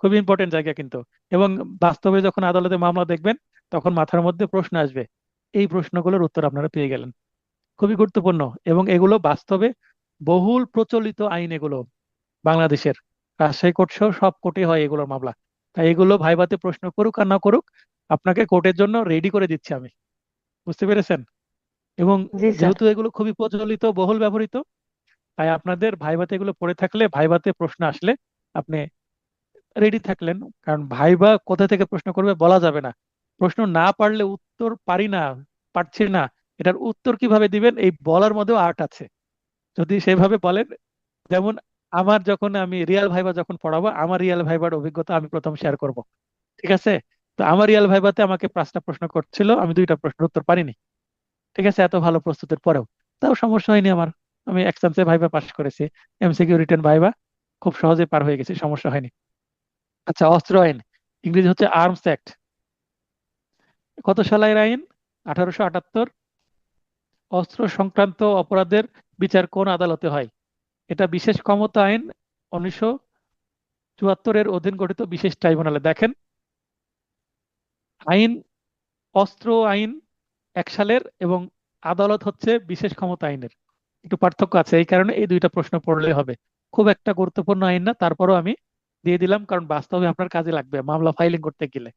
খুবই ইম্পর্টেন্ট জায়গা কিন্তু। এবং বাস্তবে যখন আদালতে মামলা দেখবেন, তখন মাথার মধ্যে প্রশ্ন আসবে, এই প্রশ্নগুলোর উত্তর আপনারা পেয়ে গেলেন। খুবই গুরুত্বপূর্ণ। এবং এগুলো বাস্তবে বহুল প্রচলিত আইন এগুলো বাংলাদেশের। রাজশাহী কোর্ট সহ সব কোর্টে হয় এগুলোর মামলা। তাই এগুলো ভাইভাতে প্রশ্ন করুক আর না করুক, আপনাকে কোর্টের জন্য রেডি করে দিচ্ছি আমি। বুঝতে পেরেছেন? এবং জি স্যার। যেহেতু এগুলো খুবই প্রচলিত, বহুল ব্যবহৃত, তাই আপনাদের ভাইভাতে এগুলো পড়ে থাকলে, ভাইভাতে প্রশ্ন আসলে আপনি রেডি থাকলেন। কারণ ভাইবা কোথা থেকে প্রশ্ন করবে বলা যাবে না। প্রশ্ন না পারলে, উত্তর পারি না, পারছি না, এটার উত্তর কিভাবে দিবেন এই বলার মধ্যেও আর্ট আছে, যদি সেভাবে বলেন। যেমন আমি রিয়াল ভাইবা যখন পড়াবো, আমার রিয়াল ভাইবার অভিজ্ঞতা আমি প্রথম শেয়ার করব, ঠিক আছে? তো আমার রিয়াল ভাইবাতে আমাকে 5টা প্রশ্ন করছিল, আমি 2টা প্রশ্নের উত্তর পারিনি, ঠিক আছে, এত ভালো প্রস্তুতির পরেও। তাও সমস্যা হয়নি আমার, আমি এক চান্সে ভাইবা পাস করেছি। এমসিকিউ রিটেন ভাইবা খুব সহজে পার হয়ে গেছি, সমস্যা হয়নি। আচ্ছা, অস্ত্র আইন, ইংরেজি হচ্ছে আর্মস অ্যাক্ট। কত সালের আইন? 1878। অস্ত্র সংক্রান্ত অপরাধের বিচার কোন আদালতে হয়? এটা বিশেষ ক্ষমতা আইন, 1974 এর অধীন গঠিত বিশেষ ট্রাইব্যুনালে। দেখেন, আইন, অস্ত্র আইন 1 সালের, এবং আদালত হচ্ছে বিশেষ ক্ষমতা আইনের। একটু পার্থক্য আছে, এই কারণে এই 2টা প্রশ্ন পড়লে হবে। খুব একটা গুরুত্বপূর্ণ আইন না, তারপরও আমি দিয়ে দিলাম, কারণ বাস্তবে আপনার কাজে লাগবে মামলা ফাইলিং করতে গেলে,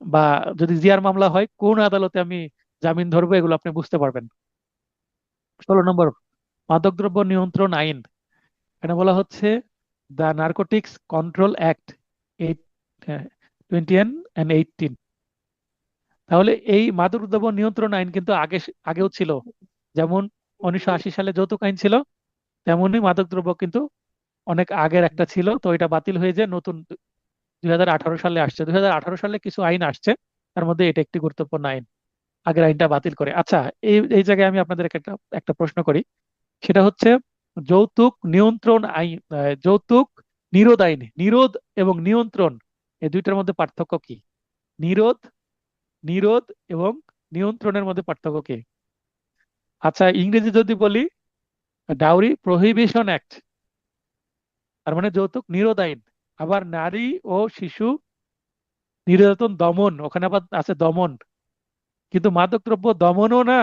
বা যদি জিআর মামলা হয় কোন আদালতে আমি জামিন ধরবো, এগুলো আপনি বুঝতে পারবেন। 16 নম্বর, মাদকদ্রব্য নিয়ন্ত্রণ আইন। এখানে বলা হচ্ছে দ্য নার্কোটিক্স কন্ট্রোল অ্যাক্ট 2018। তাহলে এই মাদকদ্রব্য নিয়ন্ত্রণ আইন কিন্তু আগেও ছিল। যেমন 1980 সালে যৌতুক আইন ছিল, তেমনই মাদকদ্রব্য কিন্তু অনেক আগের একটা ছিল। তো এটা বাতিল হয়ে যে নতুন 2018 সালে আসছে। 2018 সালে কিছু আইন আসছে, তার মধ্যে এটা একটি গুরুত্বপূর্ণ আইন আগের আইনটা বাতিল করে। আচ্ছা, এই এই জায়গায় আমি আপনাদের একটা একটা প্রশ্ন করি। সেটা হচ্ছে যৌতুক নিয়ন্ত্রণ আইন, যৌতুক নিরোধ আইন। নিরোধ এবং নিয়ন্ত্রণ, এই দুইটার মধ্যে পার্থক্য কি? নিরোধ নিরোধ এবং নিয়ন্ত্রণের মধ্যে পার্থক্য কি? আচ্ছা, ইংরেজি যদি বলি, ডাউরি প্রহিবিশন অ্যাক্ট, তার মানে যৌতুক নিরোধ আইন। আবার নারী ও শিশু নির্যাতন দমন, ওখানে আবার আছে দমন। কিন্তু মাদকদ্রব্য দমনও না,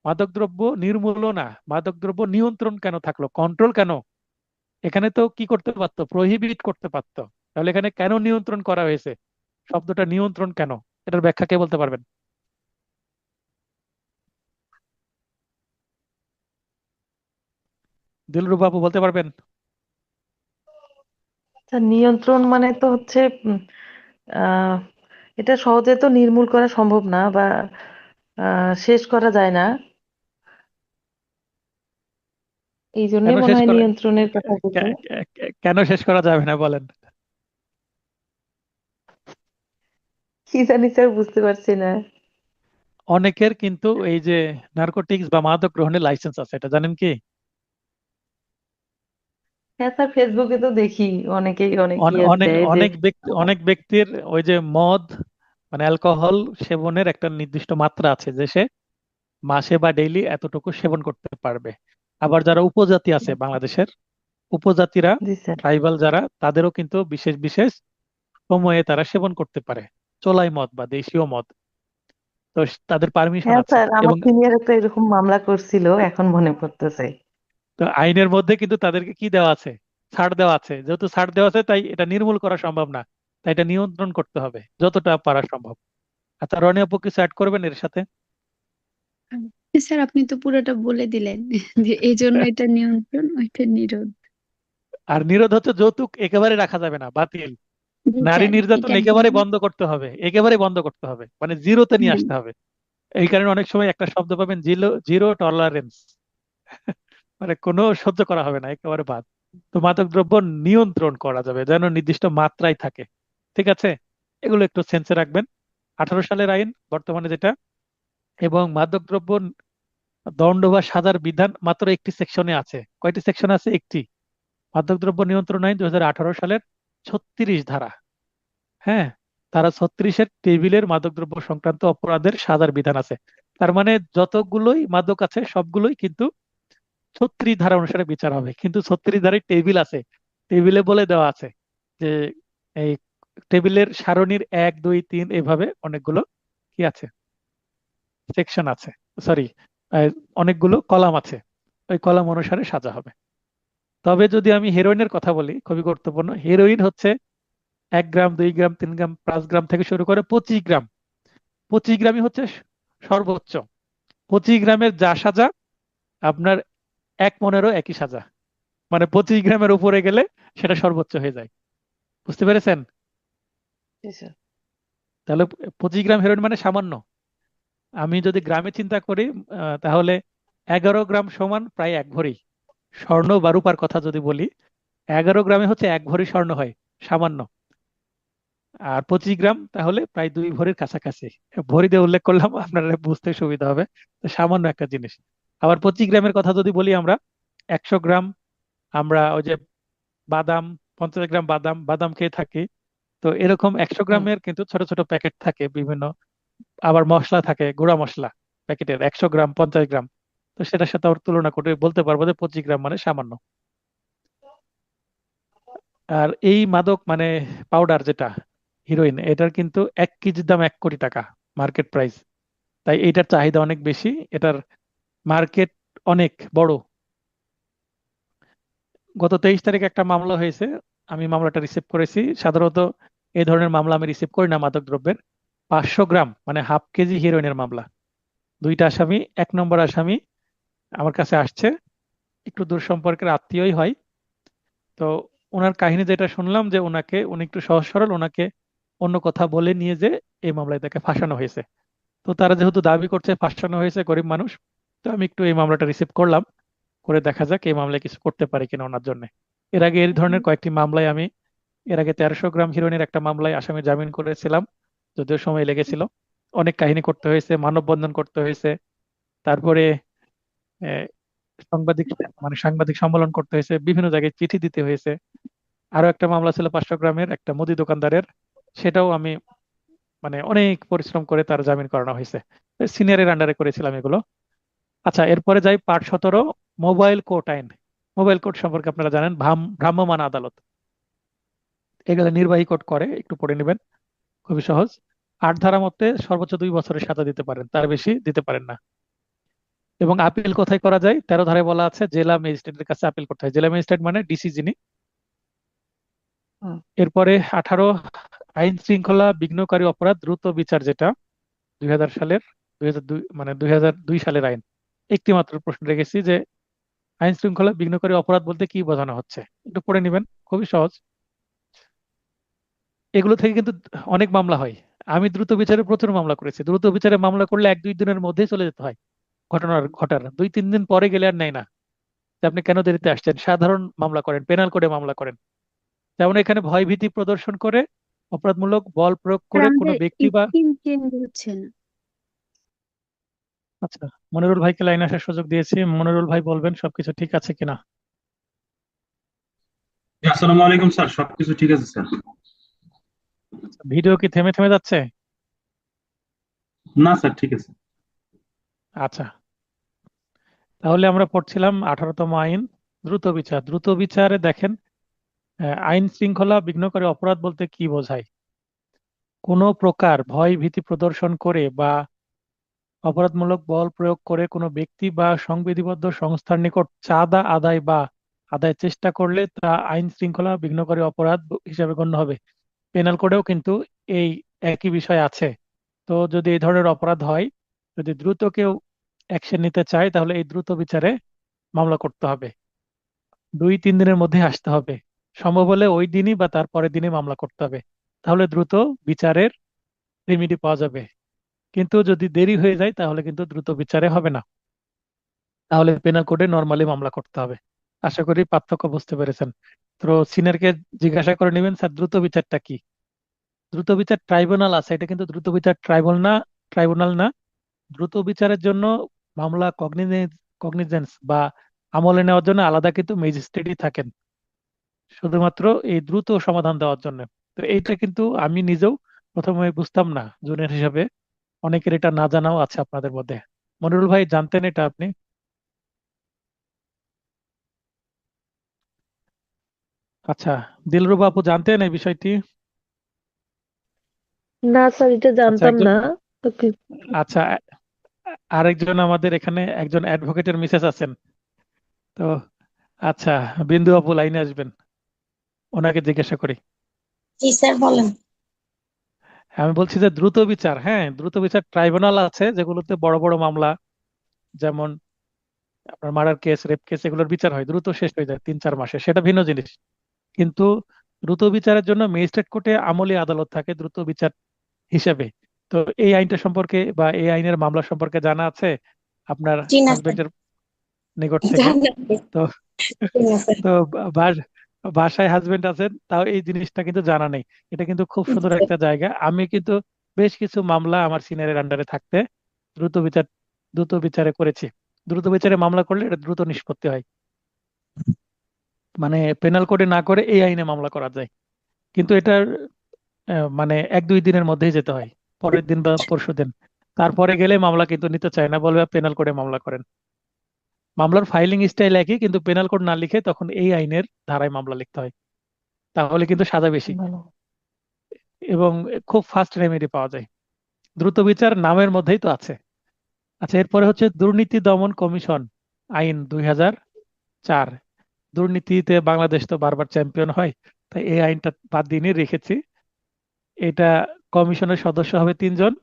মাদকদ্রব্য নির্মূলও না, মাদকদ্রব্য নিয়ন্ত্রণ কেন থাকলো, কন্ট্রোল কেন? এখানে তো কি করতে পারতো, প্রহিবিট করতে পারতো। তাহলে এখানে কেন নিয়ন্ত্রণ করা হয়েছে? শব্দটা নিয়ন্ত্রণ কেন, এটার ব্যাখ্যা কে বলতে পারবেন? দিলরুবা বাবু বলতে পারবেন? আচ্ছা, নিয়ন্ত্রণ মানে তো হচ্ছে উম, আহ এটা সহজে তো নির্মূল করা সম্ভব না, বা শেষ করা যায় না। এই কেন জন্যই মনে শেষ হয় করা নিয়ন্ত্রণের কথা বলছে। কেন শেষ করা যাবে না বলেন? কি জানি স্যার, বুঝতে পারছি না। অনেকের কিন্তু এই যে নার্কোটিক্স বা মাদক গ্রহণের লাইসেন্স আছে, এটা জানেন কি? হ্যাঁ স্যার, ফেসবুকে তো দেখি অনেকেই অনেক অনেক দেয় যে অনেক ব্যক্তি, অনেক ব্যক্তির ওই যে মদ মানে অ্যালকোহল সেবনের একটা নির্দিষ্ট মাত্রা আছে, যে সে মাসে বা ডেইলি এতটুকু সেবন করতে পারবে। আবার যারা উপজাতি আছে বাংলাদেশের, উপজাতিরা, জি স্যার। ট্রাইবাল যারা, তাদেরও কিন্তু বিশেষ বিশেষ সময়ে তারা সেবন করতে পারে চোলাই মদ বা দেশীয় মদ। তো তাদের পারমিশন হ্যাঁ আছে। স্যার, আমার এবং সিনিয়র একটা এরকম মামলা করছিল, এখন মনে পড়তেছে। তো আইনের মধ্যে কিন্তু তাদেরকে কি দেওয়া আছে, ছাড় দেওয়া আছে। যেহেতু ছাড় দেওয়া আছে, তাই এটা নির্মূল করা সম্ভব না, তাই এটা নিয়ন্ত্রণ করতে হবে যতটা পারা সম্ভব। আচ্ছা, রনি আপু কিছু অ্যাড করবেন এর সাথে? স্যার আপনি তো পুরোটা বলে দিলেন যে এই জন্য এটা নিয়ন্ত্রণ, ওইটা নিরোধ। আর নিরোধ হচ্ছে যৌতুক একেবারে রাখা যাবে না, বাতিল। জি নারী জানি, নির্যাতন এটা একেবারে বন্ধ করতে হবে, একেবারে বন্ধ করতে হবে, মানে জিরোতে নিয়ে হুম, আসতে হবে। এই কারণে অনেক সময় একটা শব্দ পাবেন, জিরো জিরো টলারেন্স, মানে কোনো সহ্য করা হবে না, একেবারে বাদ। তো মাদকদ্রব্য নিয়ন্ত্রণ করা যাবে যেন নির্দিষ্ট মাত্রায় থাকে। ঠিক আছে, এগুলো একটু সেন্সে রাখবেন। 18 সালের আইন বর্তমানে যেটা, এবং মাদকদ্রব্য দণ্ড বা সাজার বিধান মাত্র একটি সেকশনে আছে। কয়টি সেকশন আছে? একটি। মাদকদ্রব্য নিয়ন্ত্রণ আইন 2018 সালের 36 ধারা। হ্যাঁ, ধারা 36-এর টেবিলের মাদকদ্রব্য সংক্রান্ত অপরাধের সাজার বিধান আছে। তার মানে যতগুলোই মাদক আছে সবগুলোই কিন্তু 36 ধারা অনুসারে বিচার হবে। কিন্তু 36 ধারায় টেবিল আছে, টেবিলে বলে দেওয়া আছে যে এই টেবিলের সারণীর 1 2 3 এভাবে অনেকগুলো কি আছে, সেকশন আছে, সরি, অনেকগুলো কলাম আছে। ওই কলাম অনুসারে সাজা হবে। তবে যদি আমি হেরোইনের কথা বলি, খুবই গুরুত্বপূর্ণ। হেরোইন হচ্ছে 1 গ্রাম, 2 গ্রাম, 3 গ্রাম, 5 গ্রাম থেকে শুরু করে 25 গ্রাম। 25 গ্রামই হচ্ছে সর্বোচ্চ। 25 গ্রামের যা সাজা, আপনার 1 মনেরও একই সাজা। মানে 25 গ্রামের উপরে গেলে সেটা সর্বোচ্চ হয়ে যায়। বুঝতে পেরেছেন? জি স্যার। তাহলে 25 গ্রাম হেরোইন মানে সামান্য। আমি যদি গ্রামে চিন্তা করি, তাহলে 11 গ্রাম সমান প্রায় 1 ভরি। স্বর্ণ বা রূপার কথা যদি বলি, 11 গ্রামে হচ্ছে 1 ভরি স্বর্ণ হয়, সামান্য। আর 25 গ্রাম তাহলে প্রায় 2 ভরির কাছাকাছি। ভরি দিয়ে উল্লেখ করলাম, আপনারা বুঝতে সুবিধা হবে। তো সামান্য একটা জিনিস। আবার 25 গ্রামের কথা যদি বলি আমরা, 100 গ্রাম, আমরা ওই যে বাদাম, 50 গ্রাম বাদাম বাদাম খেয়ে থাকি। তো এরকম একশো হুম। গ্রামের কিন্তু ছোট ছোট প্যাকেট থাকে বিভিন্ন। আবার মশলা থাকে, গুঁড়া মশলা প্যাকেটের, 100 গ্রাম, 50 গ্রাম। তো সেটার সাথে আবার তুলনা করে বলতে পারবো যে 25 গ্রাম মানে সামান্য। আর এই মাদক মানে পাউডার যেটা হিরোইন, এটার কিন্তু 1 কেজির দাম 1 কোটি টাকা মার্কেট প্রাইস। তাই এটার চাহিদা অনেক বেশি, এটার মার্কেট অনেক বড়। গত 23 তারিখে একটা মামলা হয়েছে আমি মামলাটা রিসিভ করেছি। সাধারণত এই ধরনের মামলা আমি রিসিভ করি না মাদক দ্রব্যের। 500 গ্রাম মানে হাফ কেজি হিরোইনের মামলা। দুইটা আসামি, 1 নম্বর আসামি আমার কাছে আসছে, একটু দূর সম্পর্কের আত্মীয়ই হয়। তো ওনার কাহিনী যেটা শুনলাম যে উনি একটু সহজ সরল, ওনাকে অন্য কথা বলে নিয়ে যে এই মামলায় তাকে ফাঁসানো হয়েছে। তো তারা যেহেতু দাবি করছে ফাঁসানো হয়েছে, গরিব মানুষ, তো আমি একটু এই মামলাটা রিসিভ করলাম, করে দেখা যাক এই মামলায় কিছু করতে পারি কিনা ওনার জন্য। এর আগে এই ধরনের কয়েকটি মামলায় আমি, এর আগে 1300 গ্রাম হিরোইনের একটা মামলায় আসামি জামিন করেছিলাম, যদিও সময় লেগেছিল। অনেক কাহিনী করতে হয়েছে, মানববন্ধন করতে হয়েছে, তারপরে আহ, সাংবাদিক সাংবাদিক সম্মেলন করতে হয়েছে, বিভিন্ন জায়গায় চিঠি দিতে হয়েছে। আরো একটা মামলা ছিল 500 গ্রামের একটা মুদি দোকানদারের, সেটাও আমি অনেক পরিশ্রম করে তার জামিন করানো হয়েছে। সিনিয়রের আন্ডারে করেছিলাম এগুলো। আচ্ছা, এরপরে যাই পার্ট 17, মোবাইল কোর্ট আইন। মোবাইল কোর্ট সম্পর্কে আপনারা জানেন, ভ্রাম্যমাণ আদালত, এগুলো নির্বাহী কোর্ট করে, একটু পড়ে নেবেন, খুবই সহজ। 8 ধারা মতে সর্বোচ্চ 2 বছরের সাজা দিতে পারেন, তার বেশি দিতে পারেন না। এবং আপিল কোথায় করা যায়? 13 ধারায় বলা আছে জেলা ম্যাজিস্ট্রেটের কাছে আপিল করতে হয়। জেলা ম্যাজিস্ট্রেট মানে ডিসি যিনি। হুম। এরপরে 18, আইন শৃঙ্খলা বিঘ্নকারী অপরাধ দ্রুত বিচার, যেটা 2000 সালের 2002 সালের আইন। একটি মাত্র প্রশ্ন রেখেছি যে আইন শৃঙ্খলা বিঘ্নকারী অপরাধ বলতে কি বোঝানো হচ্ছে, একটু পড়ে নেবেন, খুবই সহজ। এগুলো থেকে কিন্তু অনেক মামলা হয়। আমি দ্রুত বিচারে প্রচুর মামলা করেছি। দ্রুত বিচারে মামলা করলে 1-2 দিনের মধ্যেই চলে যেতে হয়। ঘটার 2-3 দিন পরে গেলে আর নেয় না যে আপনি কেন দেরিতে আসছেন। সাধারণ মামলা করেন, পেনাল করে মামলা করেন। যেমন এখানে ভয়ভীতি প্রদর্শন করে, অপরাধমূলক বল প্রয়োগ আর করে কোনো আমাদের ব্যক্তি বা, স্ক্রিন চেঞ্জ হচ্ছে না। আচ্ছা, মনিরুল ভাইকে লাইন আসার সুযোগ দিয়েছি। মনিরুল ভাই বলবেন সবকিছু ঠিক আছে কিনা। জি, আসসালামু আলাইকুম স্যার, সবকিছু ঠিক আছে স্যার। ভিডিও কি থেমে থেমে যাচ্ছে? না স্যার, ঠিক আছে। আচ্ছা, তাহলে আমরা পড়ছিলাম 18তম আইন, দ্রুত বিচার। দ্রুত বিচারে দেখেন, আইন শৃঙ্খলা বিঘ্নকারী অপরাধ বলতে কি বোঝায়? কোনো প্রকার ভয় ভীতি প্রদর্শন করে বা অপরাধমূলক বল প্রয়োগ করে কোনো ব্যক্তি বা সংবিধিবদ্ধ সংস্থার নিকট চাঁদা আদায় বা আদায়ের চেষ্টা করলে তা আইন শৃঙ্খলা বিঘ্নকারী অপরাধ হিসেবে গণ্য হবে। পেনাল কোডেও কিন্তু এই একই বিষয় আছে। তো যদি এই ধরনের অপরাধ হয়, যদি দ্রুত কেউ অ্যাকশন নিতে চায়, তাহলে এই দ্রুত বিচারে মামলা করতে হবে। 2-3 দিনের মধ্যে আসতে হবে, সম্ভব হলে ওই দিনই বা তার পরের দিনই মামলা করতে হবে। তাহলে দ্রুত বিচারের রেমিডি পাওয়া যাবে। কিন্তু যদি দেরি হয়ে যায় তাহলে কিন্তু দ্রুত বিচারে হবে না, তাহলে পেনাল কোডে নর্মালি মামলা করতে হবে। আশা করি পার্থক্য বুঝতে পেরেছেন। তো সিনিয়রকে জিজ্ঞাসা করে নেবেন, স্যার দ্রুত বিচারটা কি? দ্রুত বিচার ট্রাইব্যুনাল আছে, এটা কিন্তু দ্রুত বিচার ট্রাইব্যুনাল না। দ্রুত বিচারের জন্য মামলা কগনিজেন্স বা আমলে নেওয়ার জন্য আলাদা কিন্তু ম্যাজিস্ট্রেটই থাকেন, শুধুমাত্র এই দ্রুত সমাধান দেওয়ার জন্য। তো এইটা কিন্তু আমি নিজেও প্রথমে বুঝতাম না জুনিয়র হিসাবে, অনেকের এটা না জানাও আছে আপনাদের মধ্যে। মনিরুল ভাই, জানতেন এটা আপনি? আচ্ছা, দিলরুবা আপু জানতেন এই বিষয়টি? না স্যার, এটা আচ্ছা, জানতাম একজন, না। তো আচ্ছা, আরেকজন আমাদের এখানে একজন অ্যাডভোকেটের মিসেস আছেন। তো আচ্ছা, বিন্দু আপু লাইনে আসবেন, ওনাকে জিজ্ঞাসা করি। জি স্যার বলেন। আমি বলছি যে দ্রুত বিচার, হ্যাঁ, দ্রুত বিচার ট্রাইব্যুনাল আছে যেগুলোতে বড় বড় মামলা, যেমন আপনার মার্ডার কেস, রেপ কেস, এগুলোর বিচার হয়, দ্রুত শেষ হয়ে যায় 3-4 মাসে, সেটা ভিন্ন জিনিস। কিন্তু দ্রুত বিচারের জন্য ম্যাজিস্ট্রেট কোর্টে আমলি আদালত থাকে দ্রুত বিচার হিসেবে। তো এই আইনটা সম্পর্কে বা এই আইনের মামলা সম্পর্কে জানা আছে আপনার জি না স্যার। হাজবেন্ডের নিকট থেকে? জানি না তো জি না স্যার। তো বাসায় হাজবেন্ড আছেন, তাও এই জিনিসটা কিন্তু জানা নেই। এটা কিন্তু খুব সুন্দর একটা জায়গা। আমি কিন্তু বেশ কিছু মামলা আমার সিনিয়রের আন্ডারে থাকতে দ্রুত বিচার দ্রুত বিচারে করেছি। দ্রুত বিচারে মামলা করলে এটা দ্রুত নিষ্পত্তি হয়, পেনাল কোডে না করে এই আইনে মামলা করা যায়। কিন্তু এটার 1-2 দিনের মধ্যেই যেতে হয়, পরের দিন বা পরশু দিন। তারপরে গেলে মামলা কিন্তু নিতে চায় না, বলবে পেনাল কোডে মামলা করেন। মামলার ফাইলিং স্টাইল একই, কিন্তু পেনাল কোড না লিখে তখন এই আইনের ধারায় মামলা লিখতে হয়, তাহলে কিন্তু সাজা বেশি ভালো। এবং খুব ফাস্ট রেমেডি পাওয়া যায়। দ্রুত বিচার নামের মধ্যেই তো আছে। আচ্ছা, এরপরে হচ্ছে দুর্নীতি দমন কমিশন আইন 2004। দুর্নীতিতে বাংলাদেশ তো বারবার চ্যাম্পিয়ন হয়, তাই এই আইনটা বাদ দিয়ে নিয়ে রেখেছি। এটা কমিশনের সদস্য হবে 3 জন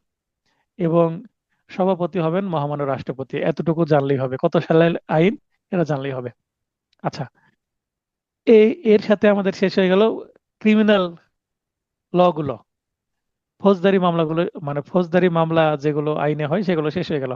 এবং সভাপতি হবেন মহামান্য রাষ্ট্রপতি। এতটুকু জানলেই হবে, কত সালের আইন এটা জানলেই হবে। আচ্ছা, এর সাথে আমাদের শেষ হয়ে গেল ক্রিমিনাল ল গুলো, ফৌজদারি মামলাগুলো, মানে ফৌজদারি মামলা যেগুলো আইনে হয় সেগুলো শেষ হয়ে গেল।